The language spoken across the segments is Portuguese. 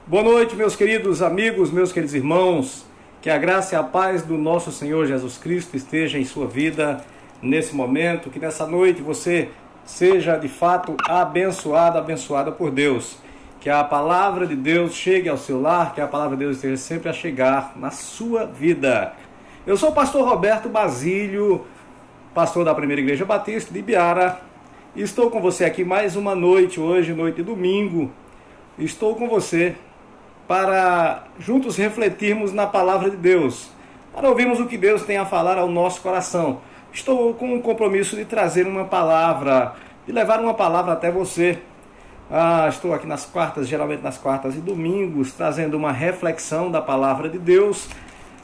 Boa noite, meus queridos amigos, meus queridos irmãos. Que a graça e a paz do nosso Senhor Jesus Cristo esteja em sua vida nesse momento. Que nessa noite você seja de fato abençoado, abençoada por Deus. Que a palavra de Deus chegue ao seu lar, que a palavra de Deus esteja sempre a chegar na sua vida. Eu sou o pastor Roberto Basílio, pastor da Primeira Igreja Batista de Ibiara. E estou com você aqui mais uma noite, hoje, noite de domingo. Estou com você para juntos refletirmos na palavra de Deus, para ouvirmos o que Deus tem a falar ao nosso coração. Estou com o compromisso de trazer uma palavra, de levar uma palavra até você. Estou aqui nas quartas, geralmente nas quartas e domingos, trazendo uma reflexão da palavra de Deus,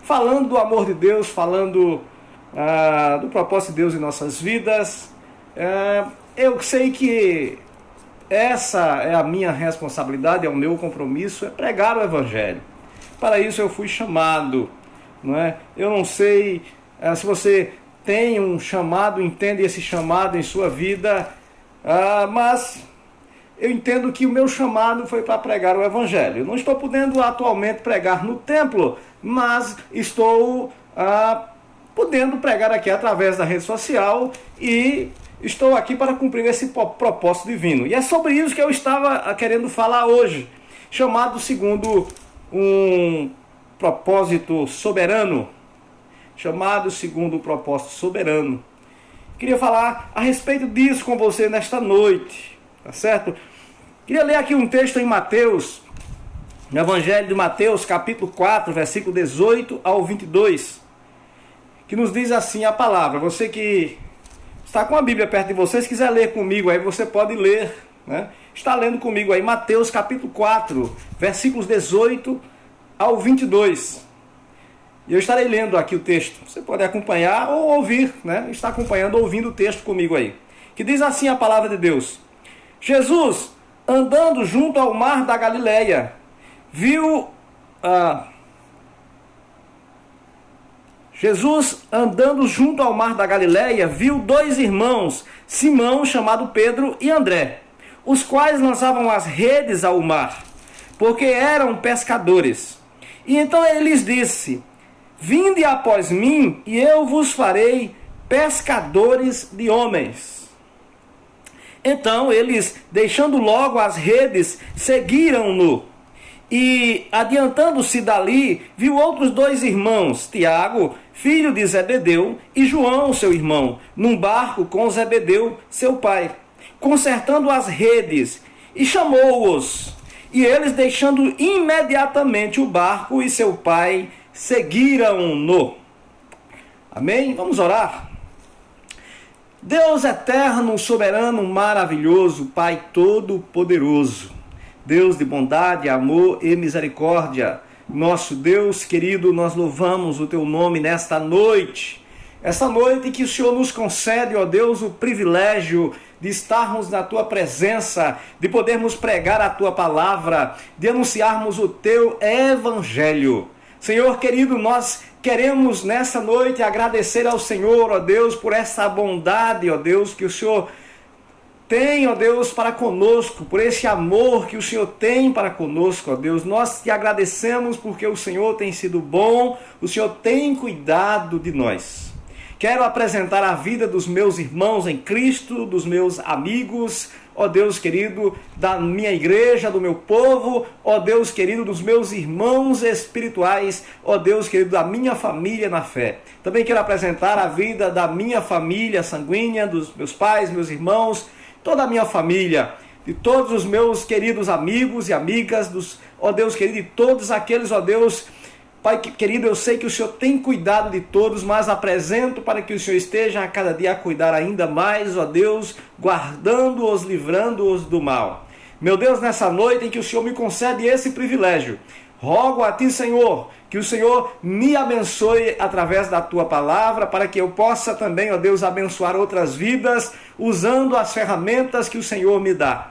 falando do amor de Deus, falando do propósito de Deus em nossas vidas. Eu sei que essa é a minha responsabilidade, é o meu compromisso, é pregar o Evangelho. Para isso eu fui chamado, não é? Eu não sei se você tem um chamado, entende esse chamado em sua vida, mas eu entendo que o meu chamado foi para pregar o Evangelho. Eu não estou podendo atualmente pregar no templo, mas estou podendo pregar aqui através da rede social e estou aqui para cumprir esse propósito divino. E é sobre isso que eu estava querendo falar hoje, chamado segundo um propósito soberano. Chamado segundo um propósito soberano. Queria falar a respeito disso com você nesta noite, tá certo? Queria ler aqui um texto em Mateus, no Evangelho de Mateus, capítulo 4, versículo 18 ao 22, que nos diz assim a palavra. Você que está com a Bíblia perto de você, se quiser ler comigo aí, você pode ler, né? Está lendo comigo aí, Mateus capítulo 4, versículos 18 ao 22. E eu estarei lendo aqui o texto. Você pode acompanhar ou ouvir, né? Está acompanhando, ouvindo o texto comigo aí. Que diz assim a palavra de Deus. Jesus, andando junto ao mar da Galileia, viu... Jesus, andando junto ao mar da Galileia, viu dois irmãos, Simão, chamado Pedro, e André, os quais lançavam as redes ao mar, porque eram pescadores. E então ele lhes disse: vinde após mim, e eu vos farei pescadores de homens. Então eles, deixando logo as redes, seguiram-no. E, adiantando-se dali, viu outros dois irmãos, Tiago, filho de Zebedeu, e João, seu irmão, num barco com Zebedeu, seu pai, consertando as redes, e chamou-os. E eles, deixando imediatamente o barco e seu pai, seguiram-no. Amém? Vamos orar. Deus eterno, soberano, maravilhoso, Pai todo-poderoso, Deus de bondade, amor e misericórdia, nosso Deus querido, nós louvamos o Teu nome nesta noite. Essa noite que o Senhor nos concede, ó Deus, o privilégio de estarmos na Tua presença, de podermos pregar a Tua palavra, de anunciarmos o Teu Evangelho. Senhor querido, nós queremos nessa noite agradecer ao Senhor, ó Deus, por essa bondade, ó Deus, que o Senhor tem, ó Deus, para conosco, por esse amor que o Senhor tem para conosco, ó Deus. Nós te agradecemos porque o Senhor tem sido bom, o Senhor tem cuidado de nós. Quero apresentar a vida dos meus irmãos em Cristo, dos meus amigos, ó Deus querido, da minha igreja, do meu povo, ó Deus querido, dos meus irmãos espirituais, ó Deus querido, da minha família na fé. Também quero apresentar a vida da minha família sanguínea, dos meus pais, meus irmãos, toda a minha família, de todos os meus queridos amigos e amigas, ó Deus querido, de todos aqueles, ó Deus, Pai querido, eu sei que o Senhor tem cuidado de todos, mas apresento para que o Senhor esteja a cada dia a cuidar ainda mais, ó Deus, guardando-os, livrando-os do mal. Meu Deus, nessa noite em que o Senhor me concede esse privilégio, rogo a Ti, Senhor, que o Senhor me abençoe através da Tua palavra, para que eu possa também, ó Deus, abençoar outras vidas, usando as ferramentas que o Senhor me dá.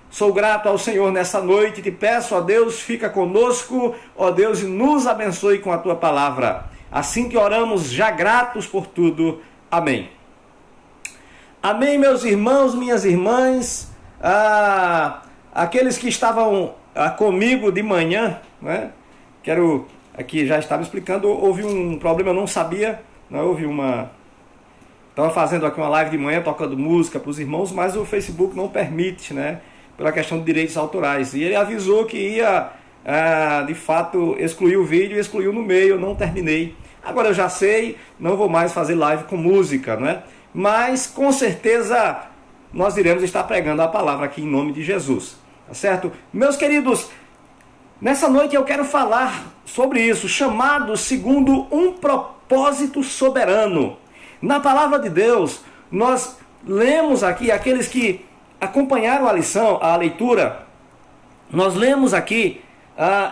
Sou grato ao Senhor nessa noite, te peço, ó Deus, fica conosco, ó Deus, e nos abençoe com a Tua palavra. Assim que oramos, já gratos por tudo. Amém. Amém, meus irmãos, minhas irmãs, aqueles que estavam comigo de manhã, né? Quero aqui, já estava explicando, houve um problema, eu não sabia, né? Estava fazendo aqui uma live de manhã, tocando música para os irmãos, mas o Facebook não permite, né? Pela questão de direitos autorais. E ele avisou que ia, de fato, excluir o vídeo, excluiu no meio, eu não terminei. Agora eu já sei, não vou mais fazer live com música, né? Mas com certeza nós iremos estar pregando a palavra aqui em nome de Jesus, tá certo? Meus queridos, nessa noite eu quero falar sobre isso, chamado segundo um propósito soberano. Na palavra de Deus, nós lemos aqui, aqueles que acompanharam a leitura, nós lemos aqui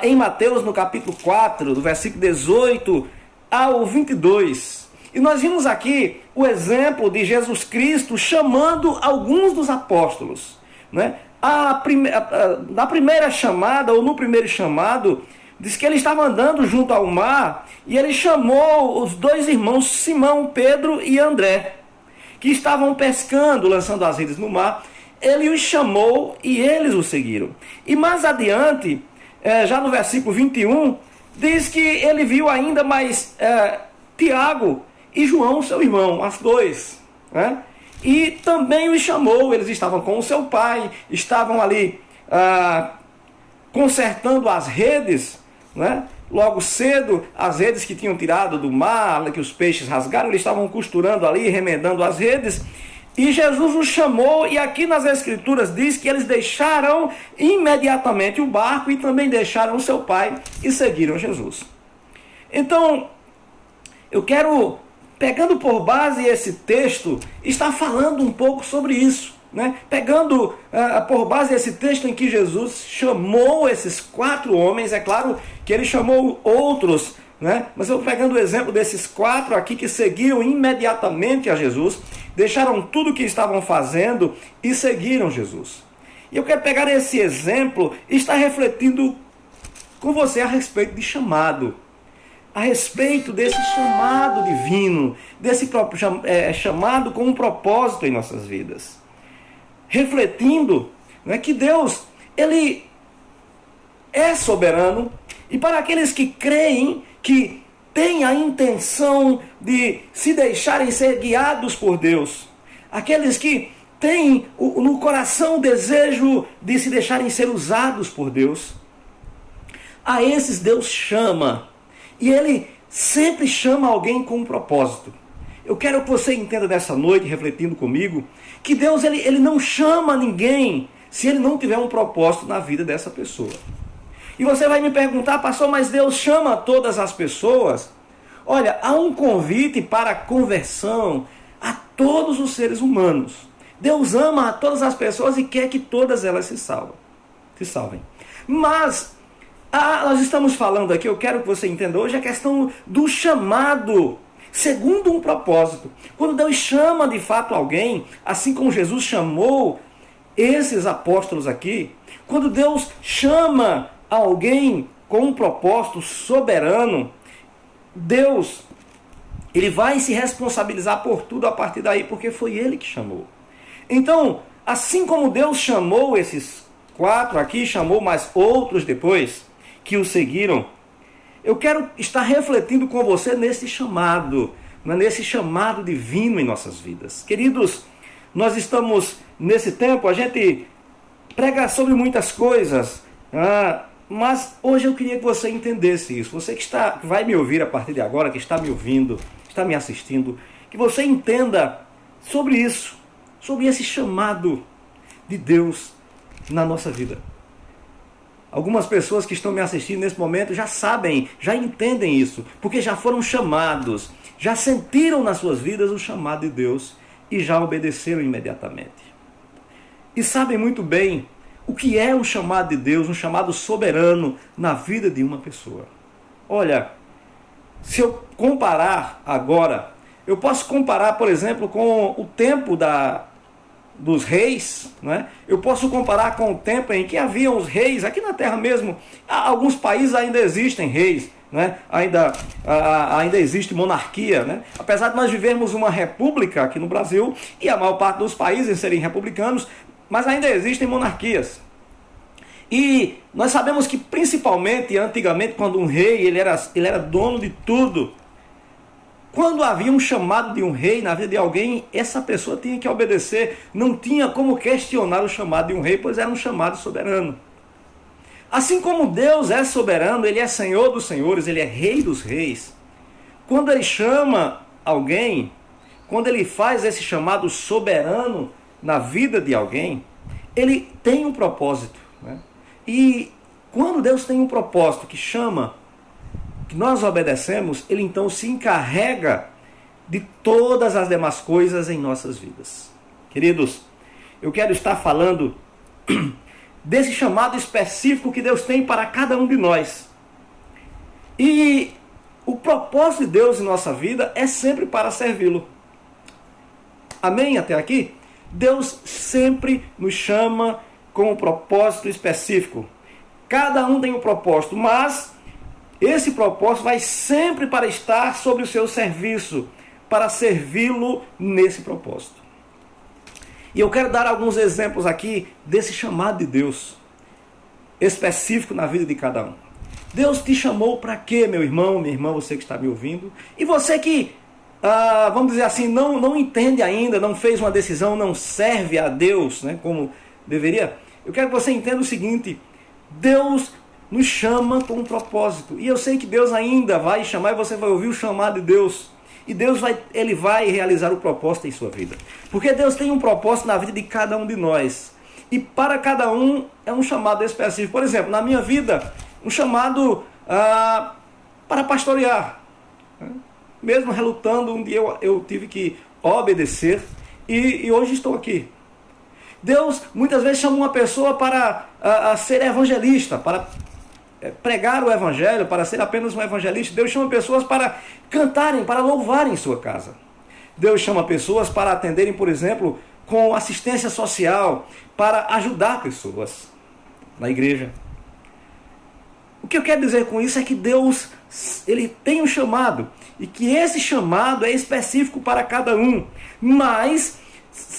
em Mateus, no capítulo 4, do versículo 18 ao 22. E nós vimos aqui o exemplo de Jesus Cristo chamando alguns dos apóstolos, né? Na primeira chamada, ou no primeiro chamado, diz que ele estava andando junto ao mar e ele chamou os dois irmãos, Simão, Pedro e André, que estavam pescando, lançando as redes no mar. Ele os chamou e eles o seguiram. E mais adiante, já no versículo 21, diz que ele viu ainda mais Tiago e João, seu irmão, as dois, né? E também os chamou. Eles estavam com o seu pai, estavam ali consertando as redes, né? Logo cedo, as redes que tinham tirado do mar, que os peixes rasgaram, eles estavam costurando ali, remendando as redes. E Jesus os chamou, e aqui nas Escrituras diz que eles deixaram imediatamente o barco e também deixaram o seu pai e seguiram Jesus. Então, eu quero, pegando por base esse texto, estar falando um pouco sobre isso, né? Pegando por base esse texto em que Jesus chamou esses 4 homens, é claro que ele chamou outros, né? Mas eu pegando o exemplo desses 4 aqui que seguiram imediatamente a Jesus, deixaram tudo o que estavam fazendo e seguiram Jesus. E eu quero pegar esse exemplo e estar refletindo com você a respeito de chamado, a respeito desse chamado divino, desse chamado com um propósito em nossas vidas. Refletindo, né, que Deus, Ele é soberano, e para aqueles que creem, que têm a intenção de se deixarem ser guiados por Deus, aqueles que têm no coração o desejo de se deixarem ser usados por Deus, a esses Deus chama, e Ele sempre chama alguém com um propósito. Eu quero que você entenda nessa noite, refletindo comigo, que Deus ele não chama ninguém se Ele não tiver um propósito na vida dessa pessoa. E você vai me perguntar, pastor, mas Deus chama todas as pessoas? Olha, há um convite para a conversão a todos os seres humanos. Deus ama a todas as pessoas e quer que todas elas se salvem. Mas nós estamos falando aqui, eu quero que você entenda hoje a questão do chamado segundo um propósito. Quando Deus chama de fato alguém, assim como Jesus chamou esses apóstolos aqui, quando Deus chama alguém com um propósito soberano, Deus, Ele vai se responsabilizar por tudo a partir daí, porque foi Ele que chamou. Então, assim como Deus chamou esses 4 aqui, chamou mais outros depois, que o seguiram, eu quero estar refletindo com você nesse chamado divino em nossas vidas. Queridos, nós estamos nesse tempo, a gente prega sobre muitas coisas, mas hoje eu queria que você entendesse isso. Você que vai me ouvir a partir de agora, que está me ouvindo, está me assistindo, que você entenda sobre isso, sobre esse chamado de Deus na nossa vida. Algumas pessoas que estão me assistindo nesse momento já sabem, já entendem isso, porque já foram chamados, já sentiram nas suas vidas o chamado de Deus e já obedeceram imediatamente. E sabem muito bem o que é um chamado de Deus, um chamado soberano na vida de uma pessoa. Olha, se eu comparar agora, eu posso comparar, por exemplo, com o tempo dos reis, né? Eu posso comparar com o tempo em que haviam os reis, aqui na terra mesmo, alguns países ainda existem reis, né? Ainda existe monarquia, né? Apesar de nós vivermos uma república aqui no Brasil, e a maior parte dos países serem republicanos, mas ainda existem monarquias. E nós sabemos que principalmente, antigamente, quando um rei ele era dono de tudo, quando havia um chamado de um rei na vida de alguém, essa pessoa tinha que obedecer, não tinha como questionar o chamado de um rei, pois era um chamado soberano. Assim como Deus é soberano, Ele é Senhor dos senhores, Ele é Rei dos reis. Quando Ele chama alguém, quando Ele faz esse chamado soberano na vida de alguém, Ele tem um propósito, né? E quando Deus tem um propósito que chama, que nós obedecemos, Ele então se encarrega de todas as demais coisas em nossas vidas. Queridos, eu quero estar falando desse chamado específico que Deus tem para cada um de nós. E o propósito de Deus em nossa vida é sempre para servi-lo. Amém? Até aqui? Deus sempre nos chama com um propósito específico. Cada um tem um propósito, mas esse propósito vai sempre para estar sobre o seu serviço, para servi-lo nesse propósito. E eu quero dar alguns exemplos aqui desse chamado de Deus, específico na vida de cada um. Deus te chamou para quê, meu irmão, minha irmã, você que está me ouvindo? E você que, vamos dizer assim, não entende ainda, não fez uma decisão, não serve a Deus, né, como deveria. Eu quero que você entenda o seguinte: Deus nos chama com um propósito. E eu sei que Deus ainda vai chamar e você vai ouvir o chamado de Deus. E Deus Ele vai realizar o propósito em sua vida. Porque Deus tem um propósito na vida de cada um de nós. E para cada um é um chamado específico. Por exemplo, na minha vida, um chamado para pastorear. Mesmo relutando, um dia eu tive que obedecer e hoje estou aqui. Deus muitas vezes chama uma pessoa para ser evangelista, para pregar o evangelho, para ser apenas um evangelista. Deus chama pessoas para cantarem, para louvarem em sua casa. Deus chama pessoas para atenderem, por exemplo, com assistência social, para ajudar pessoas na igreja. O que eu quero dizer com isso é que Deus, Ele tem um chamado, e que esse chamado é específico para cada um, mas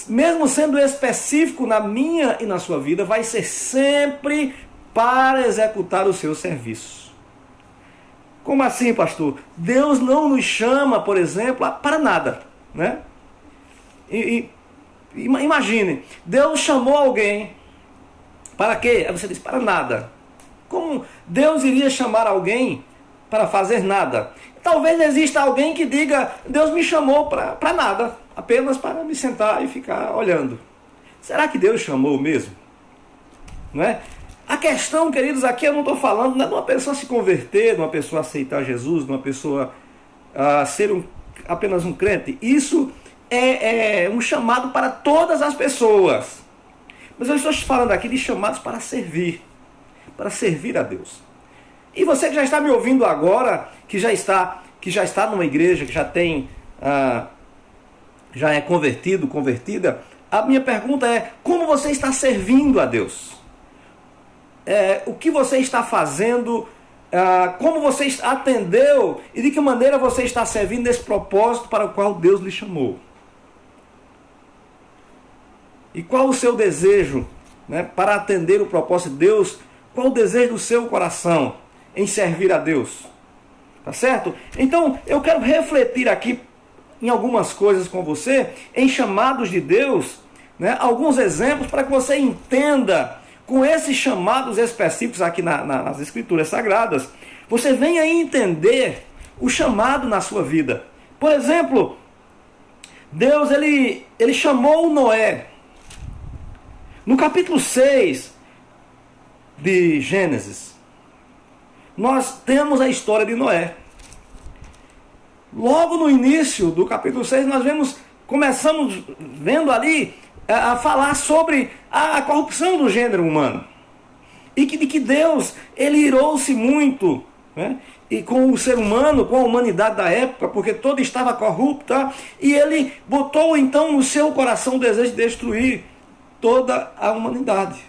mesmo sendo específico na minha e na sua vida, vai ser sempre para executar o seu serviço. Como assim, pastor? Deus não nos chama, por exemplo, para nada, né? Imagine, Deus chamou alguém para quê? Aí você diz, para nada. Como Deus iria chamar alguém para fazer nada? Talvez exista alguém que diga, Deus me chamou para nada, apenas para me sentar e ficar olhando. Será que Deus chamou mesmo? Não é? A questão, queridos, aqui eu não estou falando de uma pessoa se converter, de uma pessoa aceitar Jesus, de uma pessoa ser apenas um crente. Isso é um chamado para todas as pessoas. Mas eu estou falando aqui de chamados para servir a Deus. E você que já está me ouvindo agora, que já está numa igreja, que já tem, já é convertido, convertida, a minha pergunta é, como você está servindo a Deus? O que você está fazendo, como você atendeu e de que maneira você está servindo esse propósito para o qual Deus lhe chamou. E qual o seu desejo, né, para atender o propósito de Deus? Qual o desejo do seu coração em servir a Deus? Tá certo? Então, eu quero refletir aqui em algumas coisas com você, em chamados de Deus, né, alguns exemplos para que você entenda, com esses chamados específicos aqui nas Escrituras Sagradas, você venha entender o chamado na sua vida. Por exemplo, Deus ele chamou Noé. No capítulo 6 de Gênesis, nós temos a história de Noé. Logo no início do capítulo 6, começamos vendo ali a falar sobre a corrupção do gênero humano. E de que Deus, ele irou-se muito, né, e com o ser humano, com a humanidade da época, porque toda estava corrupta, e ele botou então no seu coração o desejo de destruir toda a humanidade.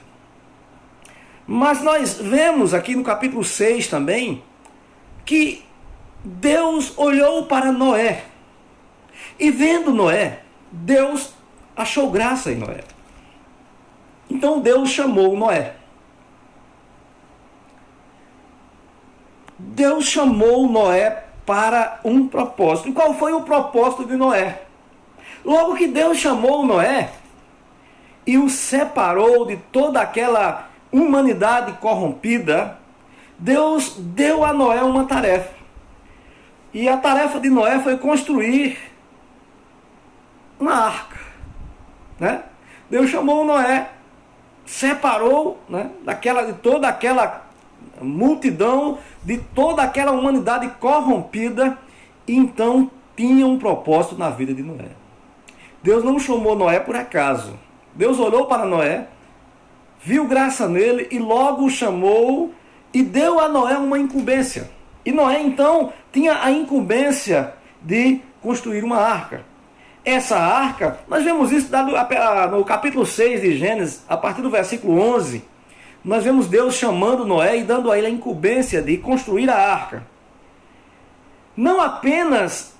Mas nós vemos aqui no capítulo 6 também, que Deus olhou para Noé, e vendo Noé, Deus achou graça em Noé. Então Deus chamou Noé. Deus chamou Noé para um propósito. E qual foi o propósito de Noé? Logo que Deus chamou Noé e o separou de toda aquela humanidade corrompida, Deus deu a Noé uma tarefa. E a tarefa de Noé foi construir uma arca, né? Deus chamou Noé, separou, né, de toda aquela multidão, de toda aquela humanidade corrompida, e então tinha um propósito na vida de Noé. Deus não chamou Noé por acaso. Deus olhou para Noé, viu graça nele e logo o chamou e deu a Noé uma incumbência. E Noé então tinha a incumbência de construir uma arca. Essa arca, nós vemos isso no capítulo 6 de Gênesis, a partir do versículo 11, nós vemos Deus chamando Noé e dando a ele a incumbência de construir a arca. Não apenas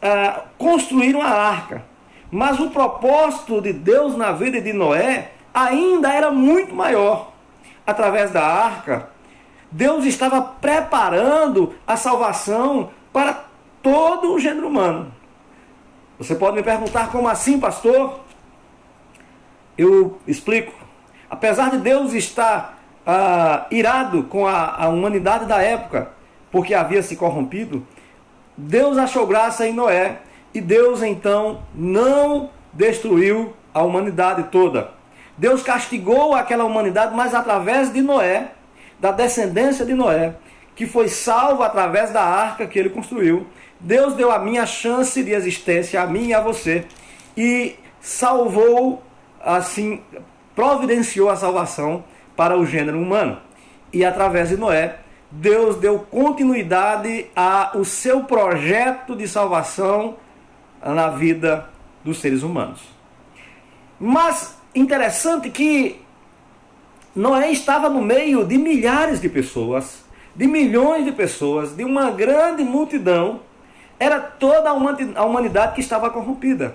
construir uma arca, mas o propósito de Deus na vida de Noé ainda era muito maior. Através da arca, Deus estava preparando a salvação para todo o gênero humano. Você pode me perguntar, como assim, pastor? Eu explico. Apesar de Deus estar irado com a humanidade da época, porque havia se corrompido, Deus achou graça em Noé e Deus então não destruiu a humanidade toda. Deus castigou aquela humanidade, mas através de Noé, da descendência de Noé, que foi salvo através da arca que ele construiu, Deus deu a minha chance de existência, a mim e a você, e salvou, assim, providenciou a salvação para o gênero humano. E através de Noé, Deus deu continuidade ao seu projeto de salvação na vida dos seres humanos. Mas interessante que Noé estava no meio de milhares de pessoas, de milhões de pessoas, de uma grande multidão. Era toda a humanidade que estava corrompida.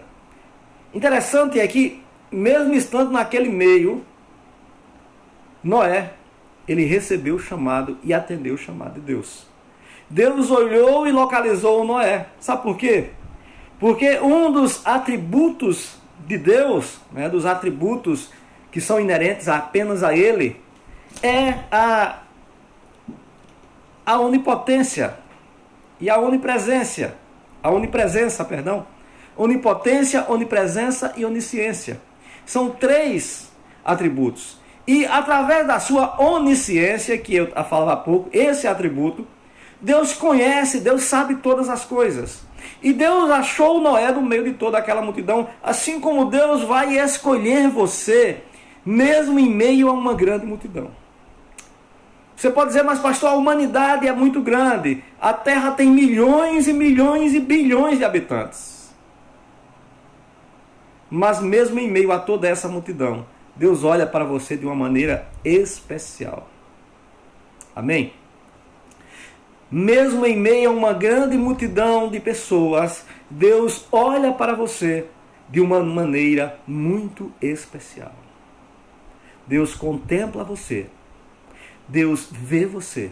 Interessante é que, mesmo estando naquele meio, Noé, ele recebeu o chamado e atendeu o chamado de Deus. Deus olhou e localizou Noé. Sabe por quê? Porque um dos atributos de Deus, né, dos atributos que são inerentes apenas a Ele, é a onipotência e a onipresença. Onipotência, onipresença e onisciência. São 3 atributos. E através da sua onisciência, que eu falava há pouco, esse atributo, Deus conhece, Deus sabe todas as coisas. E Deus achou Noé no meio de toda aquela multidão, assim como Deus vai escolher você, mesmo em meio a uma grande multidão. Você pode dizer, mas pastor, a humanidade é muito grande. A Terra tem milhões e milhões e bilhões de habitantes. Mas mesmo em meio a toda essa multidão, Deus olha para você de uma maneira especial. Amém? Mesmo em meio a uma grande multidão de pessoas, Deus olha para você de uma maneira muito especial. Deus contempla você. Deus vê você.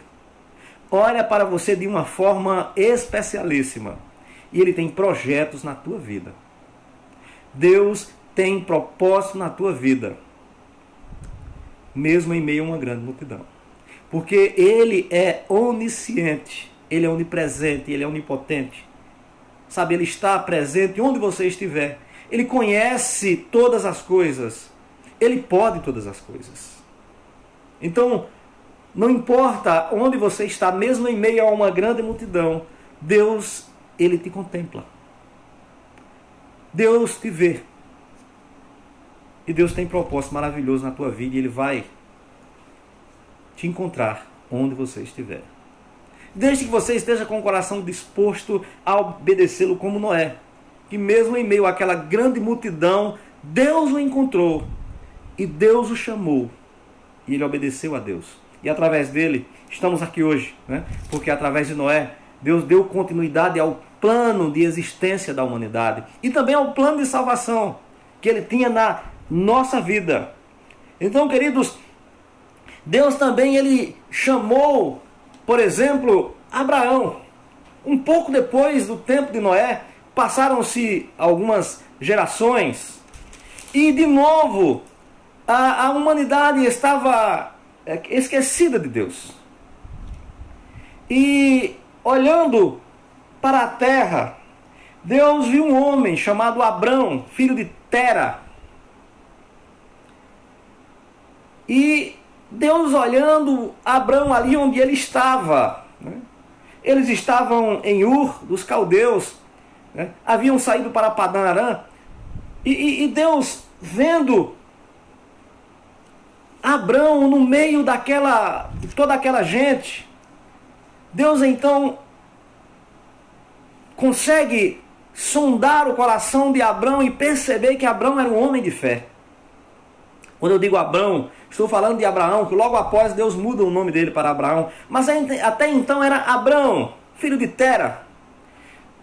Olha para você de uma forma especialíssima. E Ele tem projetos na tua vida. Deus tem propósito na tua vida. Mesmo em meio a uma grande multidão. Porque Ele é onisciente, Ele é onipresente, Ele é onipotente. Sabe, Ele está presente onde você estiver. Ele conhece todas as coisas. Ele pode todas as coisas. Então, não importa onde você está, mesmo em meio a uma grande multidão, Deus, Ele te contempla. Deus te vê. E Deus tem propósito maravilhoso na tua vida e Ele vai te encontrar onde você estiver. Desde que você esteja com o coração disposto a obedecê-lo como Noé, que mesmo em meio àquela grande multidão, Deus o encontrou e Deus o chamou e ele obedeceu a Deus. E através dele, estamos aqui hoje, né? Porque através de Noé, Deus deu continuidade ao plano de existência da humanidade e também ao plano de salvação que Ele tinha na nossa vida. Então, queridos, Deus também Ele chamou, por exemplo, Abraão. Um pouco depois do tempo de Noé, passaram-se algumas gerações e de novo a humanidade estava esquecida de Deus. E olhando para a terra, Deus viu um homem chamado Abrão, filho de Tera. E Deus olhando Abrão ali onde ele estava, né? Eles estavam em Ur dos caldeus, né? Haviam saído para Padã Arã, e Deus vendo Abrão no meio de toda aquela gente, Deus então consegue sondar o coração de Abrão e perceber que Abrão era um homem de fé. Quando eu digo Abrão, estou falando de Abraão, que logo após Deus muda o nome dele para Abraão. Mas até então era Abrão, filho de Tera.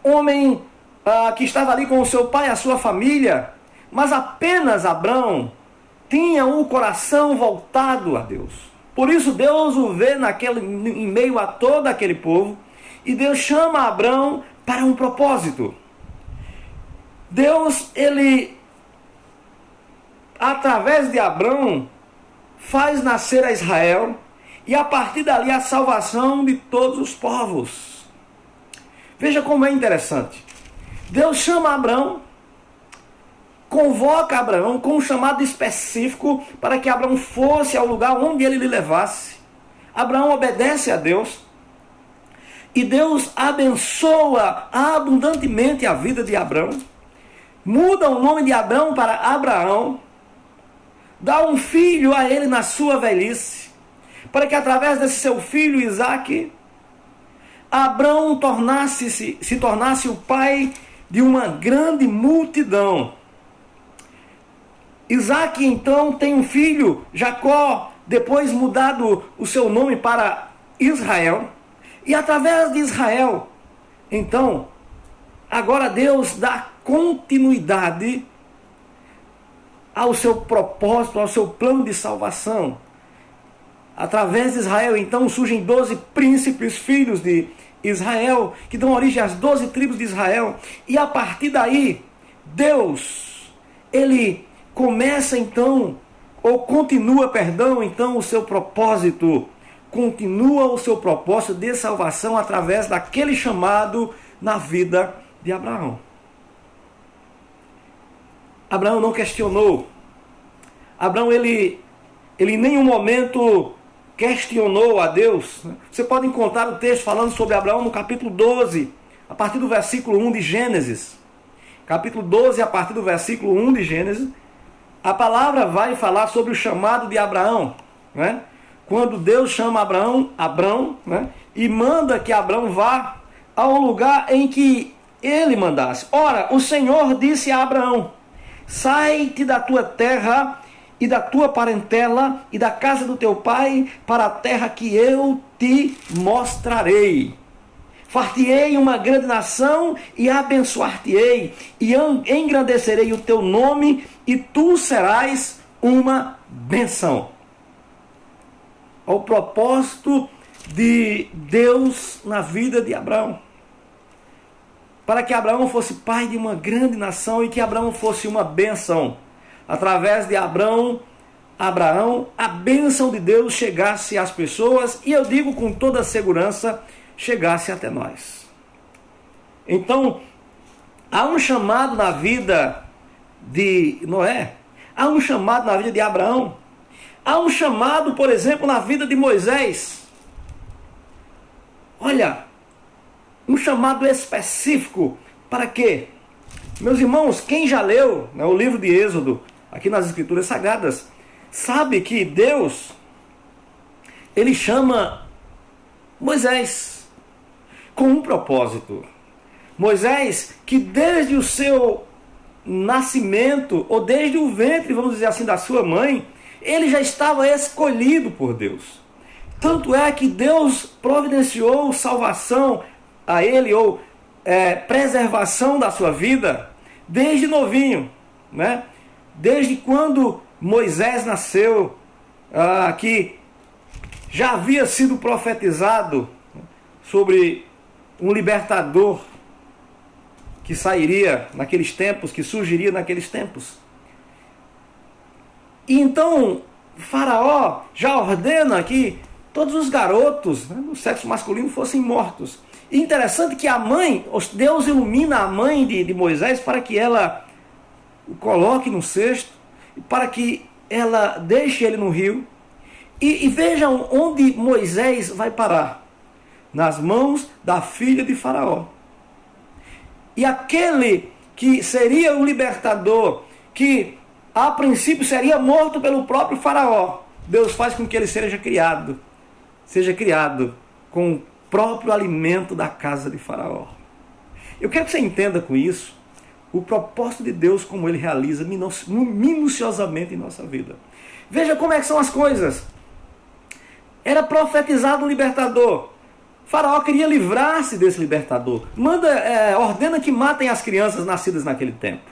Homem que estava ali com o seu pai e a sua família. Mas apenas Abrão tinha o coração voltado a Deus. Por isso Deus o vê em meio a todo aquele povo. E Deus chama Abrão para um propósito. Deus, ele, através de Abrão, faz nascer a Israel, e a partir dali a salvação de todos os povos. Veja como é interessante. Deus chama Abrão, convoca Abraão com um chamado específico para que Abraão fosse ao lugar onde ele lhe levasse. Abraão obedece a Deus, e Deus abençoa abundantemente a vida de Abrão, muda o nome de Abrão para Abraão, dá um filho a ele na sua velhice, para que através desse seu filho Isaque, Abrão se tornasse o pai de uma grande multidão. Isaque então tem um filho, Jacó, depois mudado o seu nome para Israel, e através de Israel, então, agora Deus dá continuidade ao seu propósito, ao seu plano de salvação. Através de Israel, então, surgem 12 príncipes, filhos de Israel, que dão origem às 12 tribos de Israel. E a partir daí, Deus, ele começa então, ou continua, então, o seu propósito. Continua o seu propósito de salvação através daquele chamado na vida de Abraão. Abraão não questionou. Abraão, ele em nenhum momento questionou a Deus. Você pode encontrar o texto falando sobre Abraão no capítulo 12, a partir do versículo 1 de Gênesis. Capítulo 12, a partir do versículo 1 de Gênesis. A palavra vai falar sobre o chamado de Abraão, né? Quando Deus chama Abraão, né? E manda que Abraão vá ao lugar em que ele mandasse. Ora, o Senhor disse a Abraão: sai-te da tua terra e da tua parentela e da casa do teu pai para a terra que eu te mostrarei. Far-te-ei uma grande nação e abençoar-te-ei e engrandecerei o teu nome e tu serás uma bênção. O propósito de Deus na vida de Abraão, para que Abraão fosse pai de uma grande nação e que Abraão fosse uma bênção. Através de Abraão, a bênção de Deus chegasse às pessoas, e eu digo com toda segurança, chegasse até nós. Então, há um chamado na vida de Noé, há um chamado na vida de Abraão, há um chamado, por exemplo, na vida de Moisés. Olha, um chamado específico para quê? Meus irmãos, quem já leu, né, o livro de Êxodo, aqui nas Escrituras Sagradas, sabe que Deus, ele chama Moisés com um propósito. Moisés, que desde o seu nascimento, ou desde o ventre, vamos dizer assim, da sua mãe, ele já estava escolhido por Deus. Tanto é que Deus providenciou salvação a ele, ou preservação da sua vida, desde novinho, né? Desde quando Moisés nasceu, que já havia sido profetizado sobre um libertador que sairia naqueles tempos, que surgiria naqueles tempos. E então Faraó já ordena que todos os garotos, né, do sexo masculino fossem mortos. E interessante que a mãe, Deus ilumina a mãe de Moisés para que ela o coloque no cesto, para que ela deixe ele no rio. E vejam onde Moisés vai parar. Nas mãos da filha de Faraó. E aquele que seria o libertador, que a princípio seria morto pelo próprio Faraó, Deus faz com que ele seja criado com o próprio alimento da casa de Faraó. Eu quero que você entenda com isso o propósito de Deus, como ele realiza minuciosamente em nossa vida. Veja como é que são as coisas. Era profetizado um libertador. Faraó queria livrar-se desse libertador. Ordena que matem as crianças nascidas naquele tempo.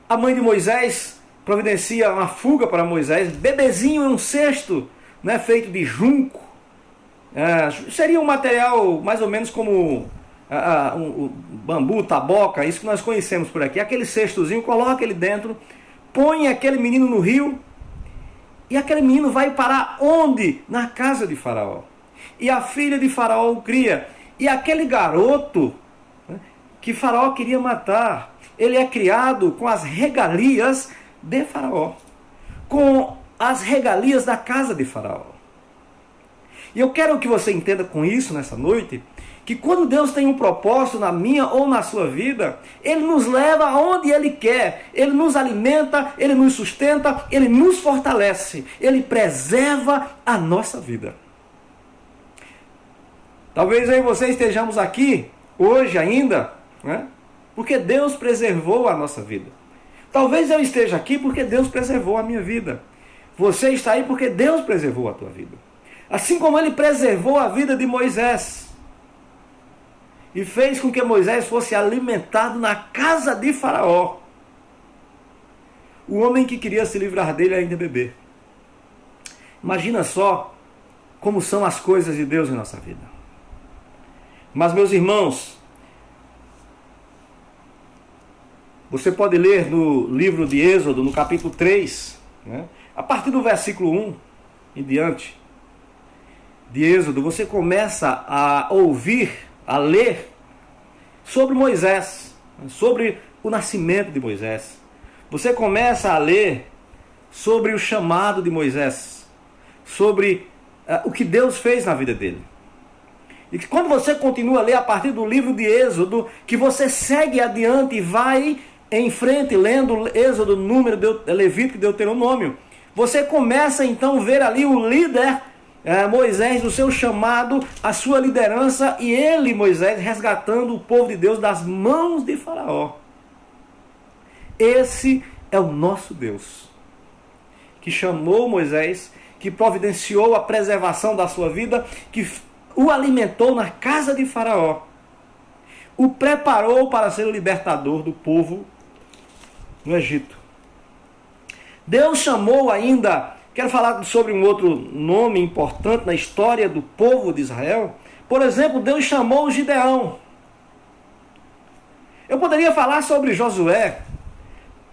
A mãe de Moisés providencia uma fuga para Moisés, bebezinho em um cesto, né, feito de junco. Seria um material mais ou menos como um bambu, taboca, isso que nós conhecemos por aqui. Aquele cestozinho, coloca ele dentro, põe aquele menino no rio, e aquele menino vai parar onde? Na casa de Faraó. E a filha de Faraó o cria. E aquele garoto, né, que Faraó queria matar, ele é criado com as regalias de Faraó, com as regalias da casa de Faraó. E eu quero que você entenda com isso nessa noite, que quando Deus tem um propósito na minha ou na sua vida, Ele nos leva aonde Ele quer, Ele nos alimenta, Ele nos sustenta, Ele nos fortalece, Ele preserva a nossa vida. Talvez eu e você estejamos aqui hoje ainda, né, porque Deus preservou a nossa vida. Talvez eu esteja aqui porque Deus preservou a minha vida. Você está aí porque Deus preservou a tua vida. Assim como Ele preservou a vida de Moisés e fez com que Moisés fosse alimentado na casa de Faraó. O homem que queria se livrar dele ainda bebê. Imagina só como são as coisas de Deus em nossa vida. Mas, meus irmãos, você pode ler no livro de Êxodo, no capítulo 3, né, a partir do versículo 1 em diante de Êxodo, você começa a ouvir, a ler sobre Moisés, sobre o nascimento de Moisés. Você começa a ler sobre o chamado de Moisés, sobre o que Deus fez na vida dele. E que quando você continua a ler a partir do livro de Êxodo, que você segue adiante e vai em frente, lendo Êxodo, Número, Levítico e Deuteronômio, você começa então a ver ali o líder Moisés, o seu chamado, a sua liderança, e ele, Moisés, resgatando o povo de Deus das mãos de Faraó. Esse é o nosso Deus, que chamou Moisés, que providenciou a preservação da sua vida, que o alimentou na casa de Faraó, o preparou para ser o libertador do povo no Egito. Deus chamou ainda, quero falar sobre um outro nome importante na história do povo de Israel. Por exemplo, Deus chamou Gideão. Eu poderia falar sobre Josué,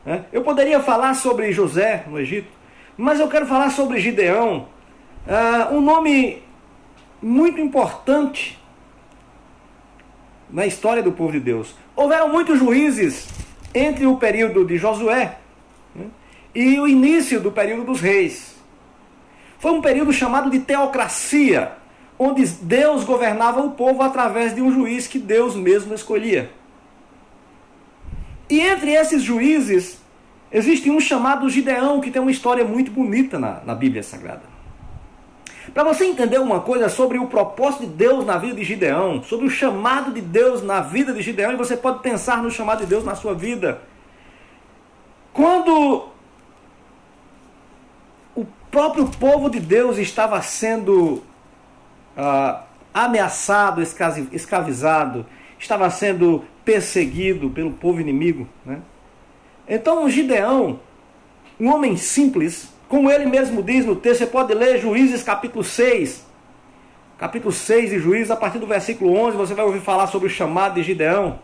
né? Eu poderia falar sobre José no Egito, mas eu quero falar sobre Gideão, um nome muito importante na história do povo de Deus. Houveram muitos juízes entre o período de Josué, né, e o início do período dos reis. Foi um período chamado de teocracia, onde Deus governava o povo através de um juiz que Deus mesmo escolhia. E entre esses juízes, existe um chamado Gideão, que tem uma história muito bonita na Bíblia Sagrada. Para você entender uma coisa sobre o propósito de Deus na vida de Gideão, sobre o chamado de Deus na vida de Gideão, e você pode pensar no chamado de Deus na sua vida. Quando o próprio povo de Deus estava sendo ameaçado, escravizado, estava sendo perseguido pelo povo inimigo, né? Então Gideão, um homem simples, como ele mesmo diz no texto, você pode ler Juízes capítulo 6, capítulo 6 de Juízes, a partir do versículo 11, você vai ouvir falar sobre o chamado de Gideão.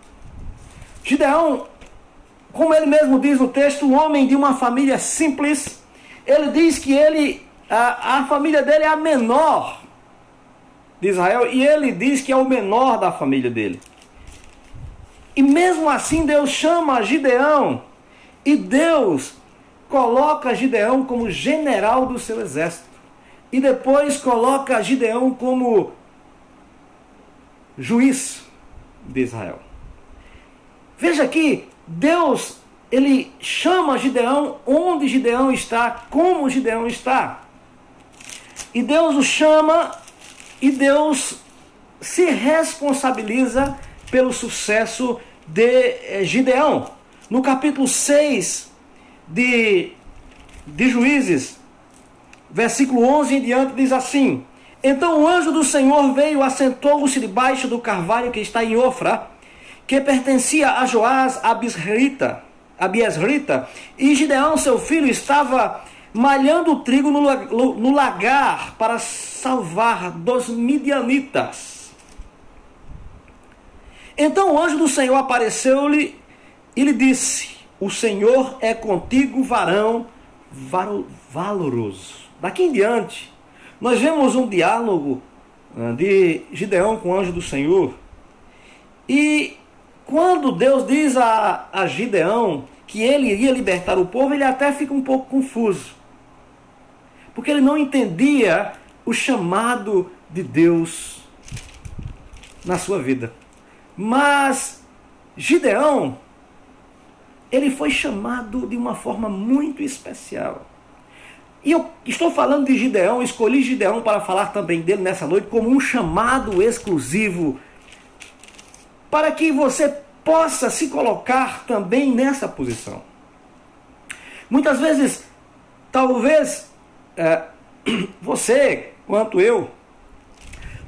Gideão, como ele mesmo diz no texto, um homem de uma família simples. Ele diz que a família dele é a menor de Israel, e ele diz que é o menor da família dele. E mesmo assim Deus chama Gideão, e Deus coloca Gideão como general do seu exército. E depois coloca Gideão como juiz de Israel. Veja aqui, Deus, ele chama Gideão onde Gideão está, como Gideão está. E Deus o chama e Deus se responsabiliza pelo sucesso de Gideão. No capítulo 6 de Juízes, versículo 11 em diante, diz assim: Então o anjo do Senhor veio, assentou-se debaixo do carvalho que está em Ofra, que pertencia a Joás, a Abiesrita, e Gideão, seu filho, estava malhando o trigo no lagar para salvar dos midianitas. Então o anjo do Senhor apareceu-lhe e lhe disse: O Senhor é contigo, varão valoroso. Daqui em diante, nós vemos um diálogo de Gideão com o anjo do Senhor. E quando Deus diz a Gideão que ele iria libertar o povo, ele até fica um pouco confuso, porque ele não entendia o chamado de Deus na sua vida. Mas Gideão, ele foi chamado de uma forma muito especial. E eu estou falando de Gideão, escolhi Gideão para falar também dele nessa noite como um chamado exclusivo, para que você possa se colocar também nessa posição. Muitas vezes, talvez você, quanto eu,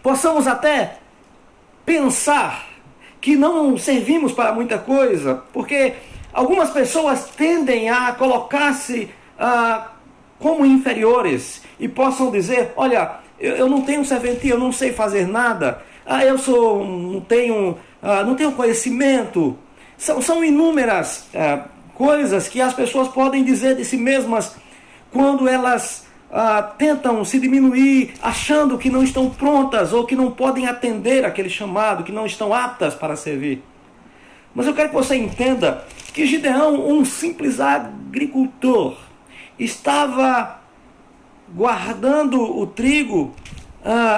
possamos até pensar que não servimos para muita coisa, porque algumas pessoas tendem a colocar-se como inferiores e possam dizer: olha, eu não tenho serventia, eu não sei fazer nada, não tenho conhecimento. São inúmeras coisas que as pessoas podem dizer de si mesmas quando elas tentam se diminuir, achando que não estão prontas ou que não podem atender aquele chamado, que não estão aptas para servir. Mas eu quero que você entenda que Gideão, um simples agricultor, estava guardando o trigo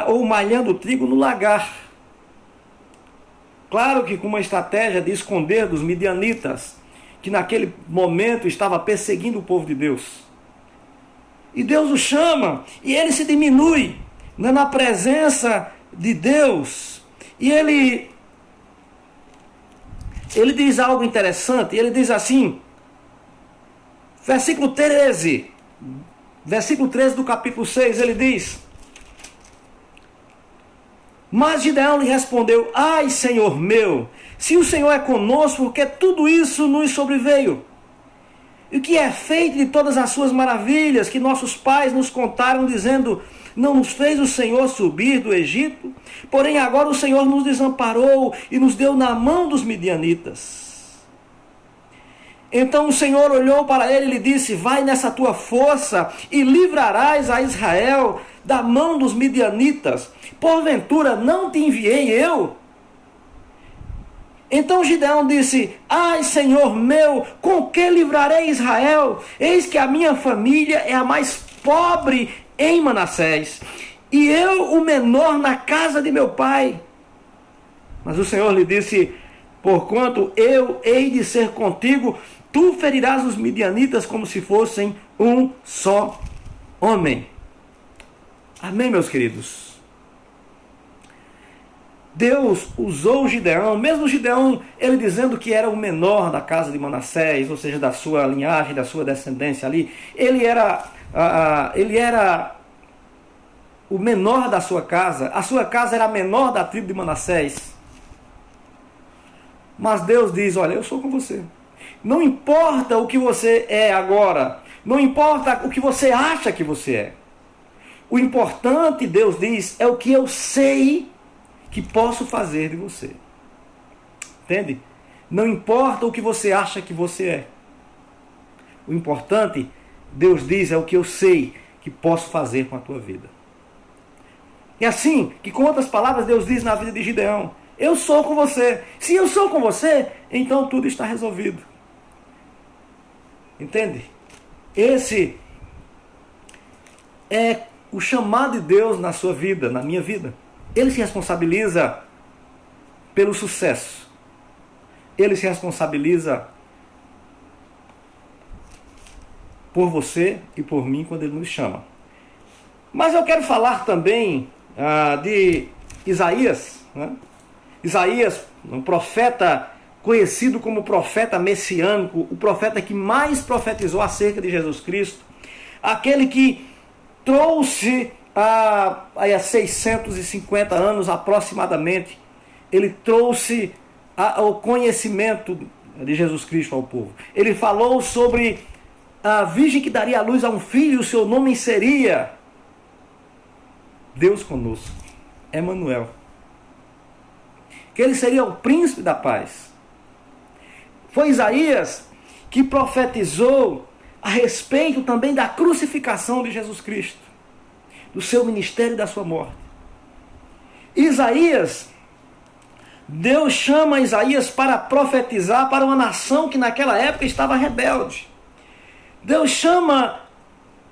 ou malhando o trigo no lagar. Claro que com uma estratégia de esconder dos midianitas, que naquele momento estava perseguindo o povo de Deus. E Deus o chama, e ele se diminui na presença de Deus. E ele diz algo interessante, ele diz assim, versículo 13 do capítulo 6, ele diz: Mas Gideão lhe respondeu: Ai, Senhor meu, se o Senhor é conosco, porque tudo isso nos sobreveio? E o que é feito de todas as suas maravilhas que nossos pais nos contaram, dizendo: Não nos fez o Senhor subir do Egito? Porém agora o Senhor nos desamparou e nos deu na mão dos midianitas. Então o Senhor olhou para ele e lhe disse: Vai nessa tua força e livrarás a Israel da mão dos midianitas. Porventura não te enviei eu? Então Gideão disse: Ai, Senhor meu, com que livrarei Israel? Eis que a minha família é a mais pobre em Manassés, e eu o menor na casa de meu pai. Mas o Senhor lhe disse: Porquanto eu hei de ser contigo, tu ferirás os midianitas como se fossem um só homem. Amém, meus queridos? Deus usou Gideão, mesmo Gideão, ele dizendo que era o menor da casa de Manassés, ou seja, da sua linhagem, da sua descendência ali. Ele era o menor da sua casa. A sua casa era a menor da tribo de Manassés. Mas Deus diz: olha, eu sou com você. Não importa o que você é agora, não importa o que você acha que você é. O importante, Deus diz, é o que eu sei que posso fazer de você. Entende? Não importa o que você acha que você é. O importante, Deus diz, é o que eu sei que posso fazer com a tua vida. E assim, que com outras palavras, Deus diz na vida de Gideão, eu sou com você. Se eu sou com você, então tudo está resolvido. Entende? Esse é o chamado de Deus na sua vida, na minha vida. Ele se responsabiliza pelo sucesso. Ele se responsabiliza por você e por mim quando Ele nos chama. Mas eu quero falar também de Isaías. Né? Isaías, um profeta conhecido como profeta messiânico, o profeta que mais profetizou acerca de Jesus Cristo, aquele que trouxe há 650 anos aproximadamente, ele trouxe o conhecimento de Jesus Cristo ao povo. Ele falou sobre a virgem que daria à luz a um filho, e o seu nome seria Deus conosco, Emanuel. Que ele seria o príncipe da paz. Foi Isaías que profetizou a respeito também da crucificação de Jesus Cristo, do seu ministério e da sua morte. Isaías, Deus chama Isaías para profetizar para uma nação que naquela época estava rebelde. Deus chama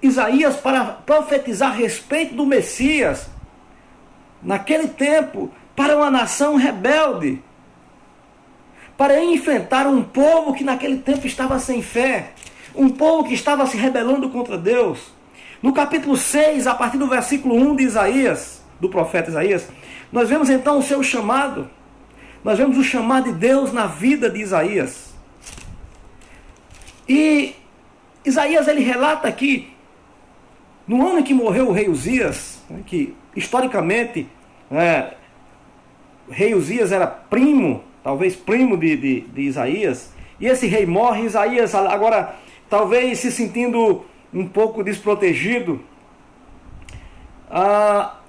Isaías para profetizar a respeito do Messias, naquele tempo, para uma nação rebelde, para enfrentar um povo que naquele tempo estava sem fé, um povo que estava se rebelando contra Deus. No capítulo 6, a partir do versículo 1 de Isaías, do profeta Isaías, nós vemos então o seu chamado. Nós vemos o chamado de Deus na vida de Isaías. E Isaías, ele relata aqui, no ano em que morreu o rei Uzias, que historicamente, o rei Uzias era primo, talvez primo de Isaías, e esse rei morre. Isaías agora, talvez se sentindo um pouco desprotegido,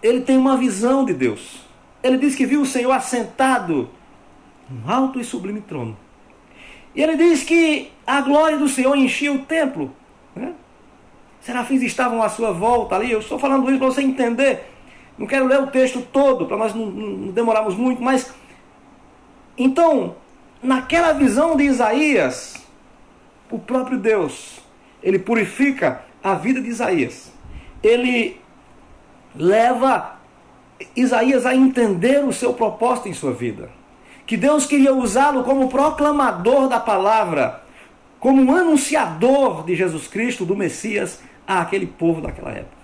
ele tem uma visão de Deus. Ele diz que viu o Senhor assentado num alto e sublime trono. E ele diz que a glória do Senhor enchia o templo. Né? Serafins estavam à sua volta ali. Eu estou falando isso para você entender. Não quero ler o texto todo, para nós não demorarmos muito, mas então, naquela visão de Isaías, o próprio Deus, ele purifica a vida de Isaías. Ele leva Isaías a entender o seu propósito em sua vida. Que Deus queria usá-lo como proclamador da palavra, como um anunciador de Jesus Cristo, do Messias, àquele povo daquela época.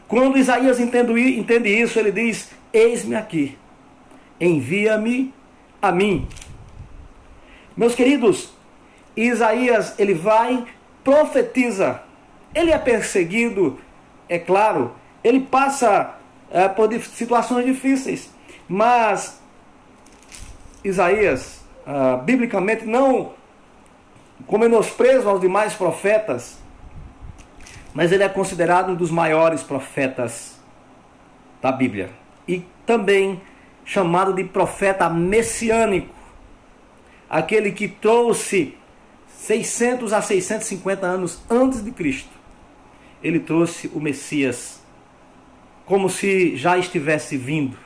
Quando Isaías entende isso, ele diz, eis-me aqui, envia-me a mim. Meus queridos, Isaías, ele vai, profetiza, ele é perseguido, é claro, ele passa por situações difíceis, mas Isaías, biblicamente, não com menosprezo aos demais profetas, mas ele é considerado um dos maiores profetas da Bíblia. E também chamado de profeta messiânico. Aquele que trouxe 600 a 650 anos antes de Cristo. Ele trouxe o Messias como se já estivesse vindo.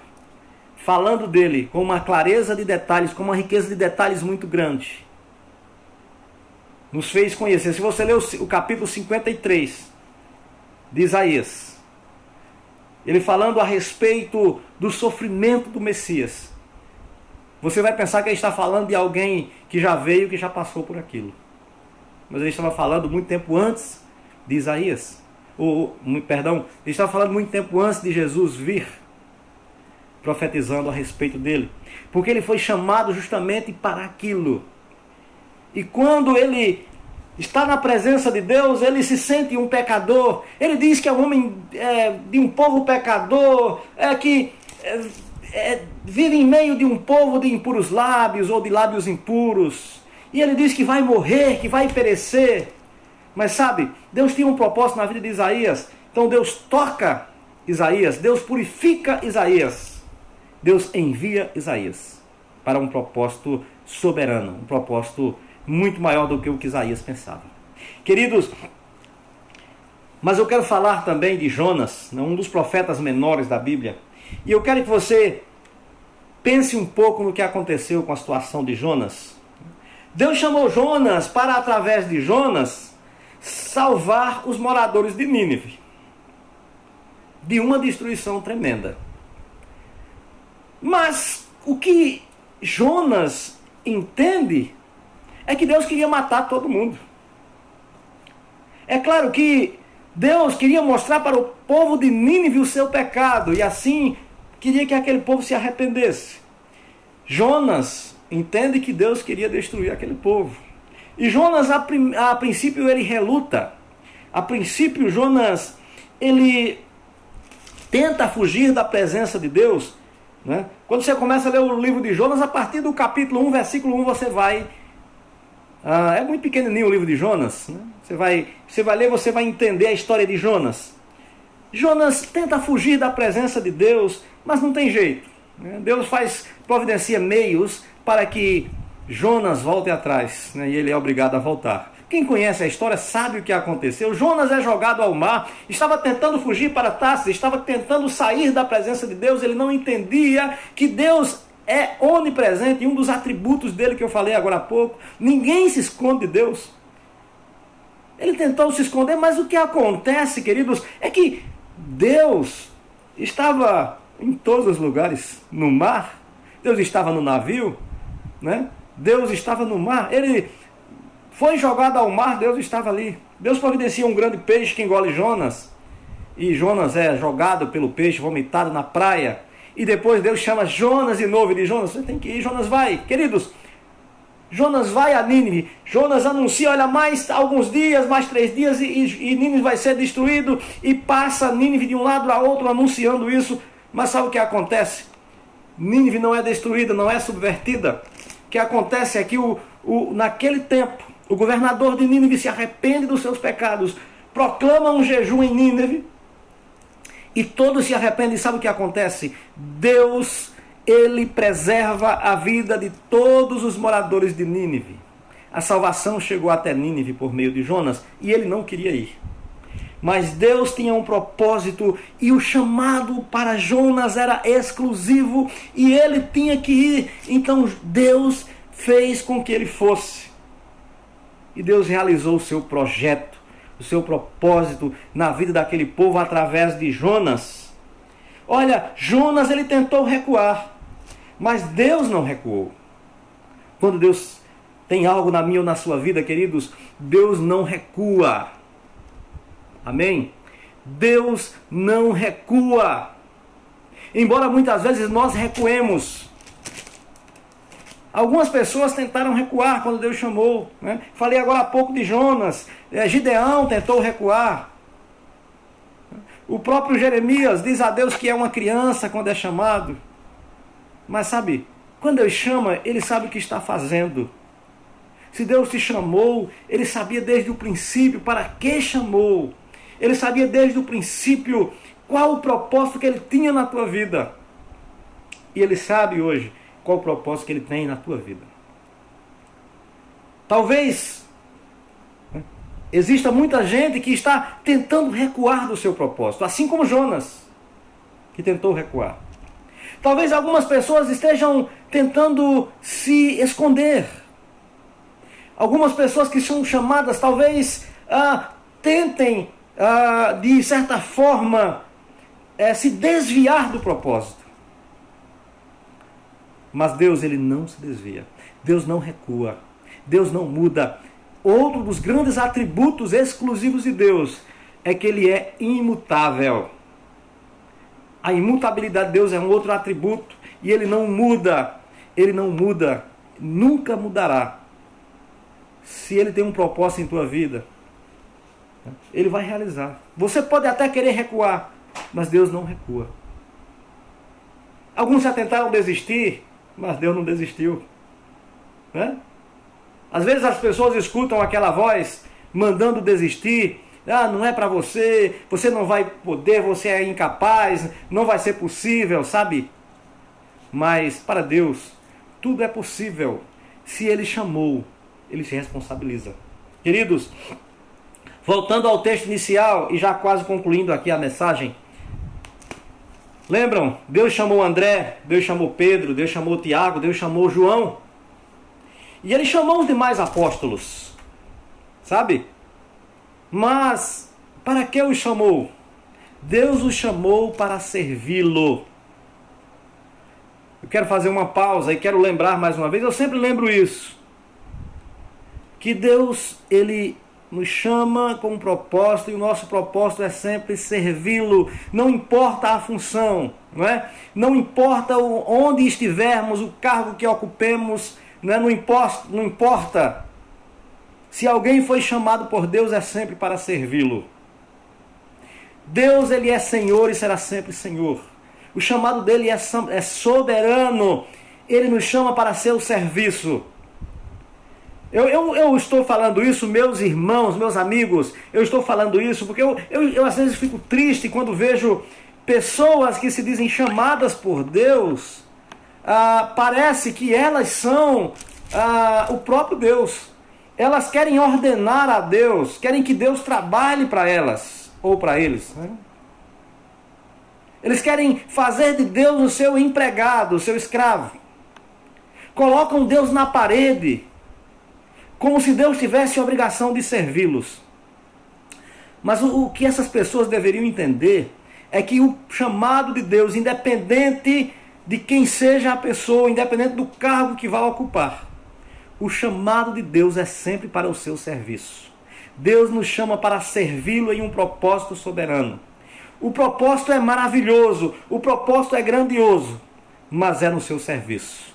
Falando dele com uma clareza de detalhes, com uma riqueza de detalhes muito grande. Nos fez conhecer. Se você ler o capítulo 53 de Isaías, ele falando a respeito do sofrimento do Messias, você vai pensar que ele está falando de alguém que já veio, que já passou por aquilo. Mas ele estava falando muito tempo antes de Isaías. Ele estava falando muito tempo antes de Jesus vir, profetizando a respeito dele. Porque ele foi chamado justamente para aquilo. E quando ele está na presença de Deus, ele se sente um pecador. Ele diz que é um homem de um povo pecador, que vive em meio de um povo de impuros lábios, ou de lábios impuros. E ele diz que vai morrer, que vai perecer. Mas sabe, Deus tinha um propósito na vida de Isaías, Então Deus toca Isaías, Deus purifica Isaías, Deus envia Isaías para um propósito soberano, um propósito muito maior do que o que Isaías pensava. Queridos, mas eu quero falar também de Jonas, um dos profetas menores da Bíblia, e eu quero que você pense um pouco no que aconteceu com a situação de Jonas. Deus chamou Jonas para, através de Jonas, salvar os moradores de Nínive de uma destruição tremenda. Mas o que Jonas entende é que Deus queria matar todo mundo. É claro que Deus queria mostrar para o povo de Nínive o seu pecado e assim queria que aquele povo se arrependesse. Jonas entende que Deus queria destruir aquele povo. E Jonas, a princípio, ele reluta. A princípio, Jonas, ele tenta fugir da presença de Deus, né? Quando você começa a ler o livro de Jonas, a partir do capítulo 1, versículo 1, você vai... é muito pequenininho o livro de Jonas, né? Você vai ler, você vai entender a história de Jonas. Jonas tenta fugir da presença de Deus, mas não tem jeito, né? Deus providencia meios para que Jonas volte atrás, né? E ele é obrigado a voltar. Quem conhece a história sabe o que aconteceu. Jonas é jogado ao mar, estava tentando fugir para Tarsis, estava tentando sair da presença de Deus. Ele não entendia que Deus é onipresente, e um dos atributos dele que eu falei agora há pouco, ninguém se esconde de Deus. Ele tentou se esconder, mas o que acontece, queridos, é que Deus estava em todos os lugares, no mar. Deus estava no navio, né? Deus estava no mar. Ele foi jogado ao mar, Deus estava ali. Deus providencia um grande peixe que engole Jonas, e Jonas é jogado pelo peixe, vomitado na praia. E depois Deus chama Jonas de novo e diz: Jonas, você tem que ir. Jonas vai. Queridos, Jonas vai a Nínive. Jonas anuncia: olha, mais alguns dias, mais 3 dias e Nínive vai ser destruído. E passa Nínive de um lado a outro anunciando isso. Mas sabe o que acontece? Nínive não é destruída, não é subvertida. O que acontece é que naquele tempo, o governador de Nínive se arrepende dos seus pecados, proclama um jejum em Nínive, e todos se arrependem. E sabe o que acontece? Deus, ele preserva a vida de todos os moradores de Nínive. A salvação chegou até Nínive por meio de Jonas, e ele não queria ir. Mas Deus tinha um propósito, e o chamado para Jonas era exclusivo, e ele tinha que ir. Então Deus fez com que ele fosse. E Deus realizou o seu projeto, o seu propósito na vida daquele povo através de Jonas. Olha, Jonas, ele tentou recuar, mas Deus não recuou. Quando Deus tem algo na minha ou na sua vida, queridos, Deus não recua. Amém? Deus não recua. Embora muitas vezes nós recuemos. Algumas pessoas tentaram recuar quando Deus chamou, né? Falei agora há pouco de Jonas. Gideão tentou recuar. O próprio Jeremias diz a Deus que é uma criança quando é chamado. Mas sabe, quando Deus chama, ele sabe o que está fazendo. Se Deus te chamou, ele sabia desde o princípio para que chamou. Ele sabia desde o princípio qual o propósito que ele tinha na tua vida. E ele sabe hoje qual o propósito que ele tem na tua vida. Talvez exista muita gente que está tentando recuar do seu propósito, assim como Jonas, que tentou recuar. Talvez algumas pessoas estejam tentando se esconder. Algumas pessoas que são chamadas, talvez tentem, de certa forma, se desviar do propósito. Mas Deus, ele não se desvia. Deus não recua. Deus não muda. Outro dos grandes atributos exclusivos de Deus é que ele é imutável. A imutabilidade de Deus é um outro atributo. E ele não muda. Ele não muda. Nunca mudará. Se ele tem um propósito em tua vida, ele vai realizar. Você pode até querer recuar, mas Deus não recua. Alguns já tentaram desistir, mas Deus não desistiu, né? Às vezes as pessoas escutam aquela voz mandando desistir, Ah, não é para você, você não vai poder, você é incapaz, não vai ser possível, sabe? Mas para Deus, tudo é possível. Se Ele chamou, Ele se responsabiliza. Queridos, voltando ao texto inicial e já quase concluindo aqui a mensagem. Lembram? Deus chamou André, Deus chamou Pedro, Deus chamou Tiago, Deus chamou João. E Ele chamou os demais apóstolos. Sabe? Mas, para que os chamou? Deus os chamou para servi-lo. Eu quero fazer uma pausa e quero lembrar mais uma vez, eu sempre lembro isso. Que Deus, Ele nos chama com um propósito, e o nosso propósito é sempre servi-lo. Não importa a função, não é? Não importa onde estivermos, o cargo que ocupemos, não é? Não importa. Se alguém foi chamado por Deus, é sempre para servi-lo. Deus, Ele é Senhor e será sempre Senhor. O chamado dele é soberano. Ele nos chama para seu serviço. Eu estou falando isso, meus irmãos, meus amigos, eu estou falando isso porque eu às vezes fico triste quando vejo pessoas que se dizem chamadas por Deus. Parece que elas são o próprio Deus. Elas querem ordenar a Deus, querem que Deus trabalhe para elas ou para eles, né? Eles querem fazer de Deus o seu empregado, o seu escravo. Colocam Deus na parede, como se Deus tivesse a obrigação de servi-los. Mas o que essas pessoas deveriam entender é que o chamado de Deus, independente de quem seja a pessoa, independente do cargo que vá ocupar, o chamado de Deus é sempre para o seu serviço. Deus nos chama para servi-lo em um propósito soberano. O propósito é maravilhoso, o propósito é grandioso, mas é no seu serviço.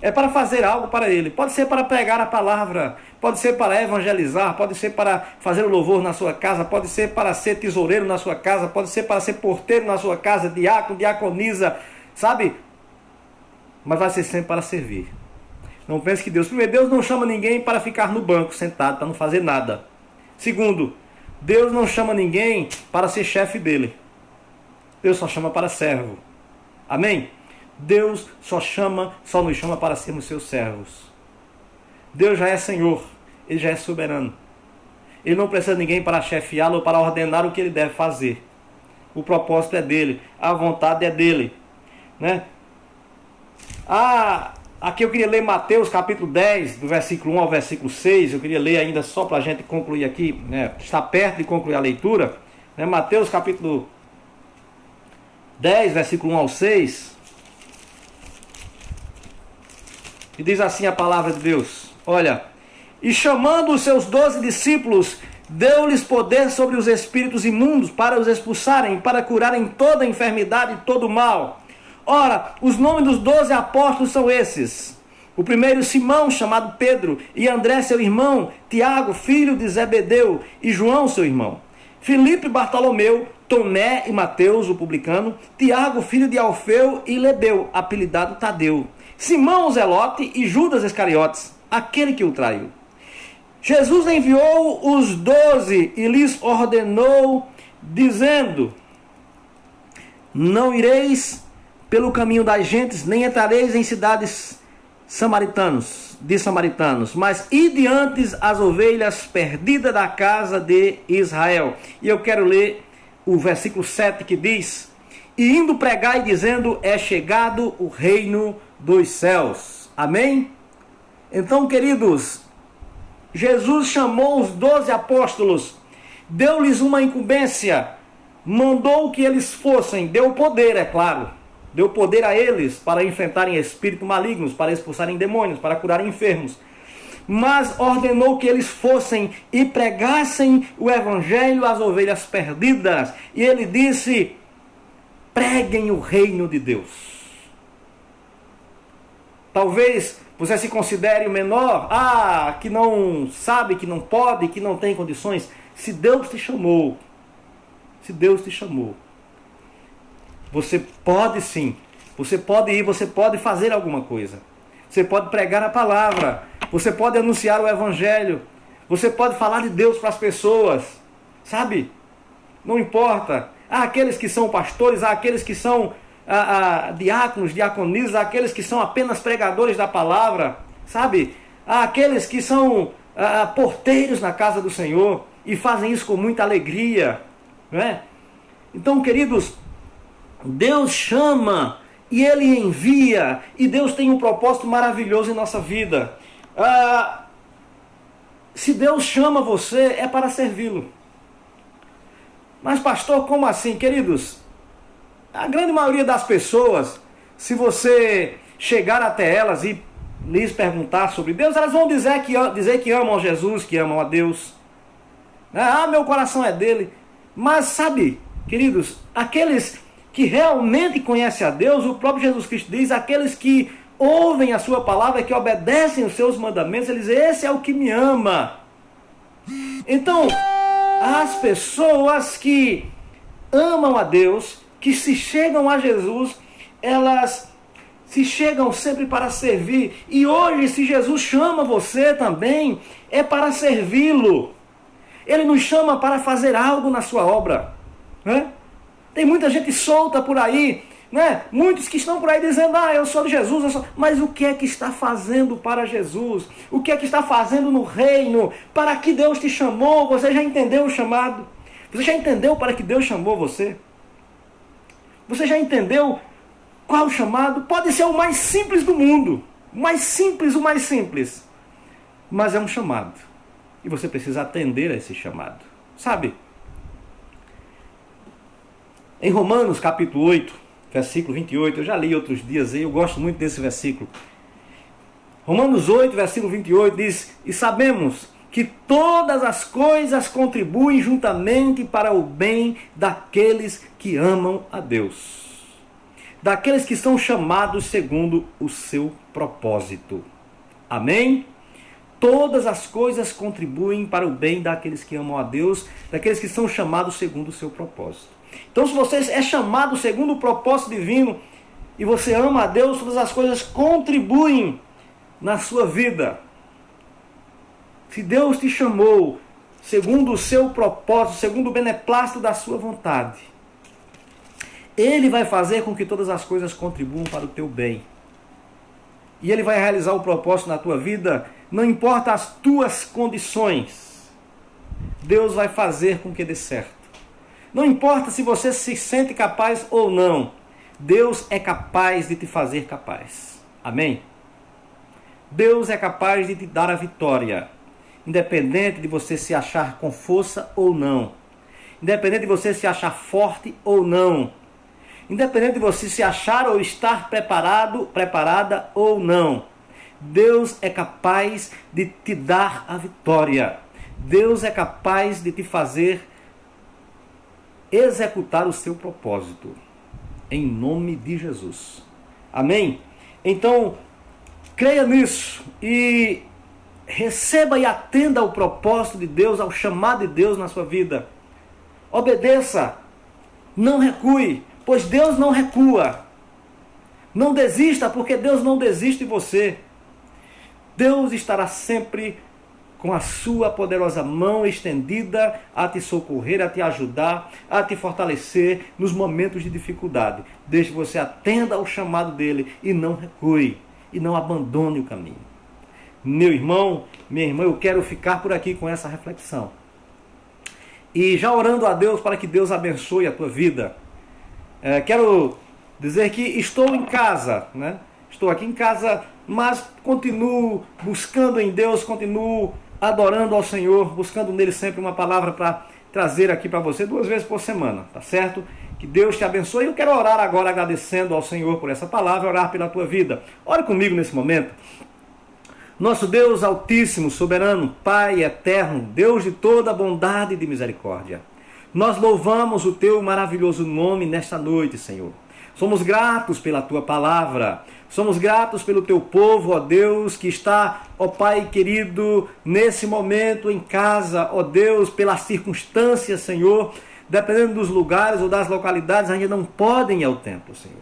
É para fazer algo para Ele. Pode ser para pregar a palavra, pode ser para evangelizar, pode ser para fazer o louvor na sua casa, pode ser para ser tesoureiro na sua casa, pode ser para ser porteiro na sua casa, diácono, diaconisa, sabe? Mas vai ser sempre para servir. Não pense que Deus não chama ninguém para ficar no banco sentado, para não fazer nada. Segundo, Deus não chama ninguém para ser chefe dele. Deus só chama para servo. Amém? Deus só nos chama para sermos seus servos. Deus já é Senhor, Ele já é soberano. Ele não precisa de ninguém para chefiá-lo ou para ordenar o que ele deve fazer. O propósito é dele, a vontade é dele, né? Aqui eu queria ler Mateus capítulo 10, do versículo 1 ao versículo 6. Eu queria ler ainda só para a gente concluir aqui, né? Está perto de concluir a leitura, né? Mateus capítulo 10, versículo 1 ao 6. E diz assim a palavra de Deus: olha, e chamando os seus 12 discípulos, deu-lhes poder sobre os espíritos imundos para os expulsarem, para curarem toda enfermidade e todo mal. Ora, os nomes dos 12 apóstolos são esses: o primeiro, Simão, chamado Pedro, e André, seu irmão, Tiago, filho de Zebedeu, e João, seu irmão, Filipe, Bartolomeu, Tomé e Mateus, o publicano, Tiago, filho de Alfeu, e Lebeu, apelidado Tadeu, Simão, o Zelote, e Judas Iscariotes, aquele que o traiu. Jesus enviou os 12 e lhes ordenou, dizendo: não ireis pelo caminho das gentes, nem entrareis em cidades de samaritanos, mas ide antes as ovelhas perdidas da casa de Israel. E eu quero ler o versículo 7 que diz: e indo pregai dizendo, é chegado o reino dos céus. Amém? Então, queridos, Jesus chamou os 12 apóstolos, deu-lhes uma incumbência, mandou que eles fossem, deu poder, é claro, deu poder a eles para enfrentarem espíritos malignos, para expulsarem demônios, para curarem enfermos, mas ordenou que eles fossem e pregassem o evangelho às ovelhas perdidas, e ele disse: preguem o reino de Deus. Talvez você se considere o menor, que não sabe, que não pode, que não tem condições. Se Deus te chamou, você pode sim, você pode ir, você pode fazer alguma coisa. Você pode pregar a palavra, você pode anunciar o evangelho, você pode falar de Deus para as pessoas. sabe? Não importa. Há aqueles que são pastores, há aqueles que são diáconos, diaconisas, há aqueles que são apenas pregadores da palavra, sabe? Há aqueles que são porteiros na casa do Senhor e fazem isso com muita alegria, né? Então, queridos, Deus chama e Ele envia, e Deus tem um propósito maravilhoso em nossa vida. Se Deus chama você, é para servi-lo. Mas pastor, como assim? Queridos, a grande maioria das pessoas, se você chegar até elas e lhes perguntar sobre Deus, elas vão dizer que amam Jesus, que amam a Deus. Meu coração é dele. Mas sabe, queridos, aqueles que realmente conhecem a Deus, o próprio Jesus Cristo diz, aqueles que ouvem a sua palavra, que obedecem os seus mandamentos, ele diz, esse é o que me ama. Então, as pessoas que amam a Deus, que se chegam a Jesus, elas se chegam sempre para servir. E hoje, se Jesus chama você também, é para servi-lo. Ele nos chama para fazer algo na sua obra, né? Tem muita gente solta por aí, né? Muitos que estão por aí dizendo, eu sou de Jesus, mas o que é que está fazendo para Jesus? O que é que está fazendo no reino? Para que Deus te chamou? Você já entendeu o chamado? Você já entendeu para que Deus chamou você? Você já entendeu qual o chamado? Pode ser o mais simples do mundo, o mais simples, mas é um chamado, e você precisa atender a esse chamado, sabe? Em Romanos capítulo 8, versículo 28, eu já li outros dias e eu gosto muito desse versículo. Romanos 8, versículo 28 diz, e sabemos que todas as coisas contribuem juntamente para o bem daqueles que amam a Deus, daqueles que são chamados segundo o seu propósito. Amém? Todas as coisas contribuem para o bem daqueles que amam a Deus, daqueles que são chamados segundo o seu propósito. Então, se você é chamado segundo o propósito divino e você ama a Deus, todas as coisas contribuem na sua vida. Se Deus te chamou segundo o seu propósito, segundo o beneplácito da sua vontade, Ele vai fazer com que todas as coisas contribuam para o teu bem. E Ele vai realizar o propósito na tua vida, não importa as tuas condições. Deus vai fazer com que dê certo. Não importa se você se sente capaz ou não, Deus é capaz de te fazer capaz. Amém? Deus é capaz de te dar a vitória, independente de você se achar com força ou não, independente de você se achar forte ou não, independente de você se achar ou estar preparada ou não. Deus é capaz de te dar a vitória. Deus é capaz de te fazer executar o seu propósito, em nome de Jesus. Amém? Então, creia nisso e receba e atenda ao propósito de Deus, ao chamado de Deus na sua vida. Obedeça, não recue, pois Deus não recua. Não desista, porque Deus não desiste de você. Deus estará sempre com a sua poderosa mão estendida a te socorrer, a te ajudar, a te fortalecer nos momentos de dificuldade. Desde que você atenda ao chamado dele e não recue, e não abandone o caminho. Meu irmão, minha irmã, eu quero ficar por aqui com essa reflexão. E já orando a Deus para que Deus abençoe a tua vida. Quero dizer que estou em casa, né? Estou aqui em casa, mas continuo buscando em Deus, continuo adorando ao Senhor, buscando nele sempre uma palavra para trazer aqui para você 2 vezes por semana, tá certo? Que Deus te abençoe. Eu quero orar agora agradecendo ao Senhor por essa palavra, orar pela tua vida. Ore comigo nesse momento. Nosso Deus altíssimo, soberano, Pai eterno, Deus de toda bondade e de misericórdia, nós louvamos o teu maravilhoso nome nesta noite, Senhor. Somos gratos pela tua palavra. Somos gratos pelo teu povo, ó Deus, que está, ó Pai querido, nesse momento em casa, ó Deus, pelas circunstâncias, Senhor, dependendo dos lugares ou das localidades, ainda não podem ir ao templo, Senhor.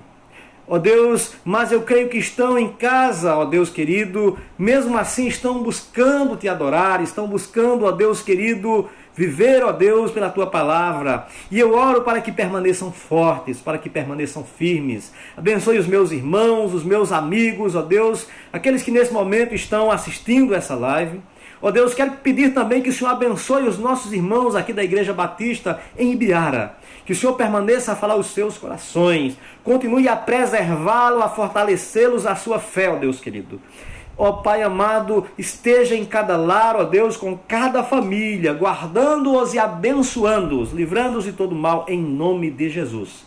Ó Deus, mas eu creio que estão em casa, ó Deus querido, mesmo assim estão buscando te adorar, estão buscando, ó Deus querido, viver, ó Deus, pela tua palavra. E eu oro para que permaneçam fortes, para que permaneçam firmes. Abençoe os meus irmãos, os meus amigos, ó Deus, aqueles que nesse momento estão assistindo essa live. Ó Deus, quero pedir também que o Senhor abençoe os nossos irmãos aqui da Igreja Batista em Ibiara. Que o Senhor permaneça a falar os seus corações. Continue a preservá-los, a fortalecê-los a sua fé, ó Deus querido. Ó Pai amado, esteja em cada lar, ó Deus, com cada família, guardando-os e abençoando-os, livrando-os de todo mal, em nome de Jesus.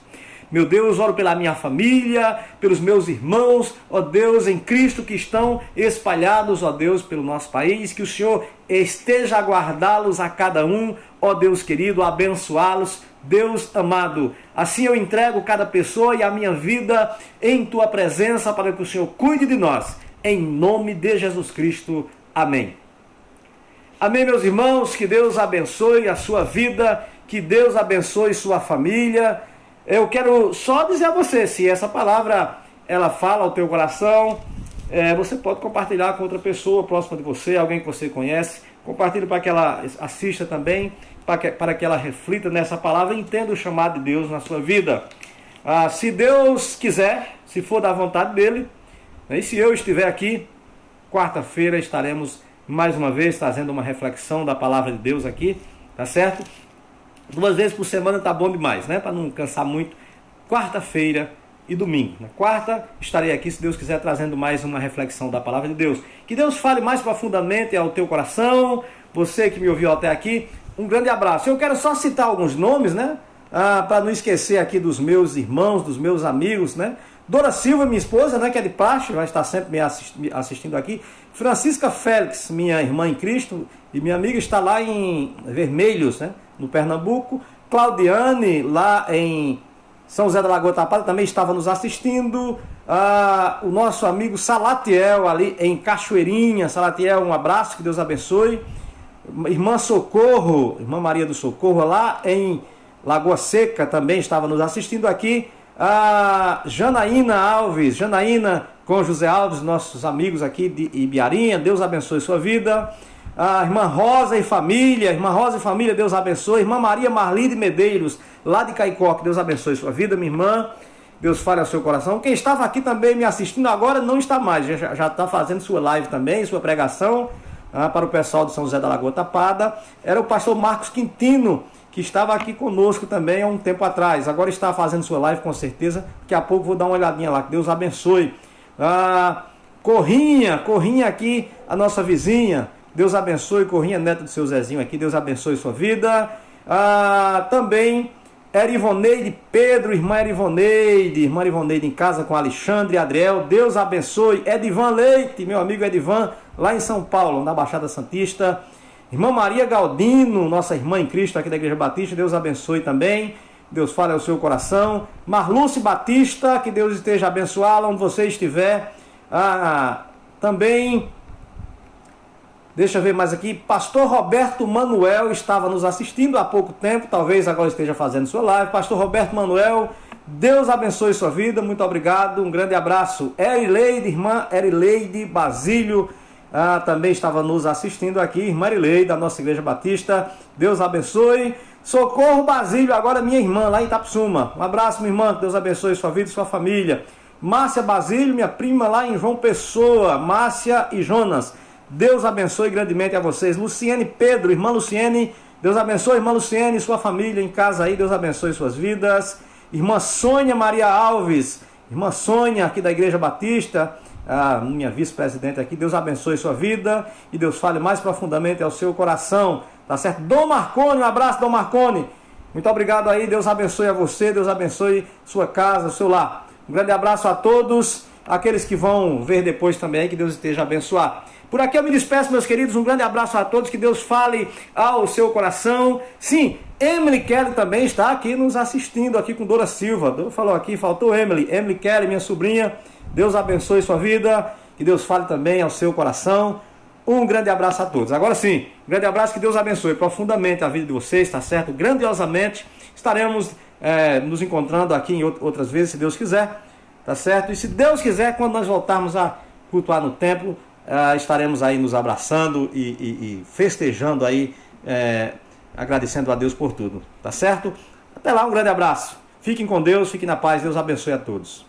Meu Deus, oro pela minha família, pelos meus irmãos, ó Deus, em Cristo, que estão espalhados, ó Deus, pelo nosso país, que o Senhor esteja a guardá-los a cada um, ó Deus querido, a abençoá-los, Deus amado. Assim eu entrego cada pessoa e a minha vida em Tua presença, para que o Senhor cuide de nós, em nome de Jesus Cristo. Amém. Amém, meus irmãos, que Deus abençoe a sua vida, que Deus abençoe sua família. Eu quero só dizer a você, se essa palavra ela fala ao teu coração, você pode compartilhar com outra pessoa próxima de você, alguém que você conhece. Compartilhe para que ela assista também, para que ela reflita nessa palavra e entenda o chamado de Deus na sua vida. Se Deus quiser, se for da vontade dele, e se eu estiver aqui, quarta-feira estaremos mais uma vez trazendo uma reflexão da palavra de Deus aqui, tá certo? 2 vezes por semana tá bom demais, né? Para não cansar muito. Quarta-feira e domingo. Na quarta estarei aqui, se Deus quiser, trazendo mais uma reflexão da palavra de Deus. Que Deus fale mais profundamente ao teu coração. Você que me ouviu até aqui, um grande abraço. Eu quero só citar alguns nomes, né? Para não esquecer aqui dos meus irmãos, dos meus amigos, né? Dora Silva, minha esposa, né, que é de Pasto, vai estar sempre me assistindo aqui. Francisca Félix, minha irmã em Cristo, e minha amiga está lá em Vermelhos, né, no Pernambuco. Claudiane, lá em São José da Lagoa Tapada, também estava nos assistindo. O nosso amigo Salatiel, ali em Cachoeirinha. Salatiel, um abraço, que Deus abençoe. Irmã Socorro, irmã Maria do Socorro, lá em Lagoa Seca, também estava nos assistindo aqui. Janaína Alves, Janaína com José Alves, nossos amigos aqui de Ibiarinha, Deus abençoe sua vida. Irmã Rosa e família, Deus abençoe. Irmã Maria Marli de Medeiros, lá de Caicó, que Deus abençoe sua vida, minha irmã. Deus fale ao seu coração. Quem estava aqui também me assistindo agora não está mais, já está fazendo sua live também, sua pregação para o pessoal de São José da Lagoa Tapada. Era o pastor Marcos Quintino, que estava aqui conosco também há um tempo atrás. Agora está fazendo sua live com certeza. Daqui a pouco vou dar uma olhadinha lá. Que Deus abençoe. Corrinha aqui, a nossa vizinha. Deus abençoe. Corrinha, neta do seu Zezinho aqui. Deus abençoe sua vida. Também Erivoneide Pedro, irmã Erivoneide em casa com Alexandre e Adriel. Deus abençoe. Edivan Leite, meu amigo Edivan, lá em São Paulo, na Baixada Santista. Irmã Maria Galdino, nossa irmã em Cristo aqui da Igreja Batista, Deus abençoe também. Deus fale ao seu coração. Marluce Batista, que Deus esteja abençoá-la onde você estiver. Também, deixa eu ver mais aqui, Pastor Roberto Manuel estava nos assistindo há pouco tempo, talvez agora esteja fazendo sua live. Pastor Roberto Manuel, Deus abençoe sua vida, muito obrigado, um grande abraço. Erileide, irmã Erileide Basílio, também estava nos assistindo aqui, irmã Erileide, da nossa Igreja Batista, Deus abençoe. Socorro Basílio, agora minha irmã, lá em Itapsuma, um abraço, minha irmã, que Deus abençoe sua vida e sua família. Márcia Basílio, minha prima lá em João Pessoa, Márcia e Jonas, Deus abençoe grandemente a vocês. Luciene Pedro, irmã Luciene, Deus abençoe, irmã Luciene e sua família em casa aí, Deus abençoe suas vidas. Irmã Sônia Maria Alves, irmã Sônia aqui da Igreja Batista, minha vice-presidente aqui, Deus abençoe sua vida e Deus fale mais profundamente ao seu coração, tá certo? Dom Marcone, um abraço, Dom Marcone, muito obrigado aí, Deus abençoe a você, Deus abençoe sua casa, seu lar. Um grande abraço a todos, aqueles que vão ver depois também, que Deus esteja abençoado. Por aqui eu me despeço, meus queridos, um grande abraço a todos, que Deus fale ao seu coração. Sim, Emily Kelly também está aqui nos assistindo, aqui com Dora Silva. Dora falou aqui, faltou Emily Kelly, minha sobrinha. Deus abençoe sua vida, que Deus fale também ao seu coração. Um grande abraço a todos. Agora sim, um grande abraço, que Deus abençoe profundamente a vida de vocês, tá certo? Grandiosamente. Estaremos nos encontrando aqui em outras vezes, se Deus quiser, tá certo? E se Deus quiser, quando nós voltarmos a cultuar no templo, estaremos aí nos abraçando e festejando aí agradecendo a Deus por tudo, tá certo? Até lá, um grande abraço. Fiquem com Deus, fiquem na paz, Deus abençoe a todos.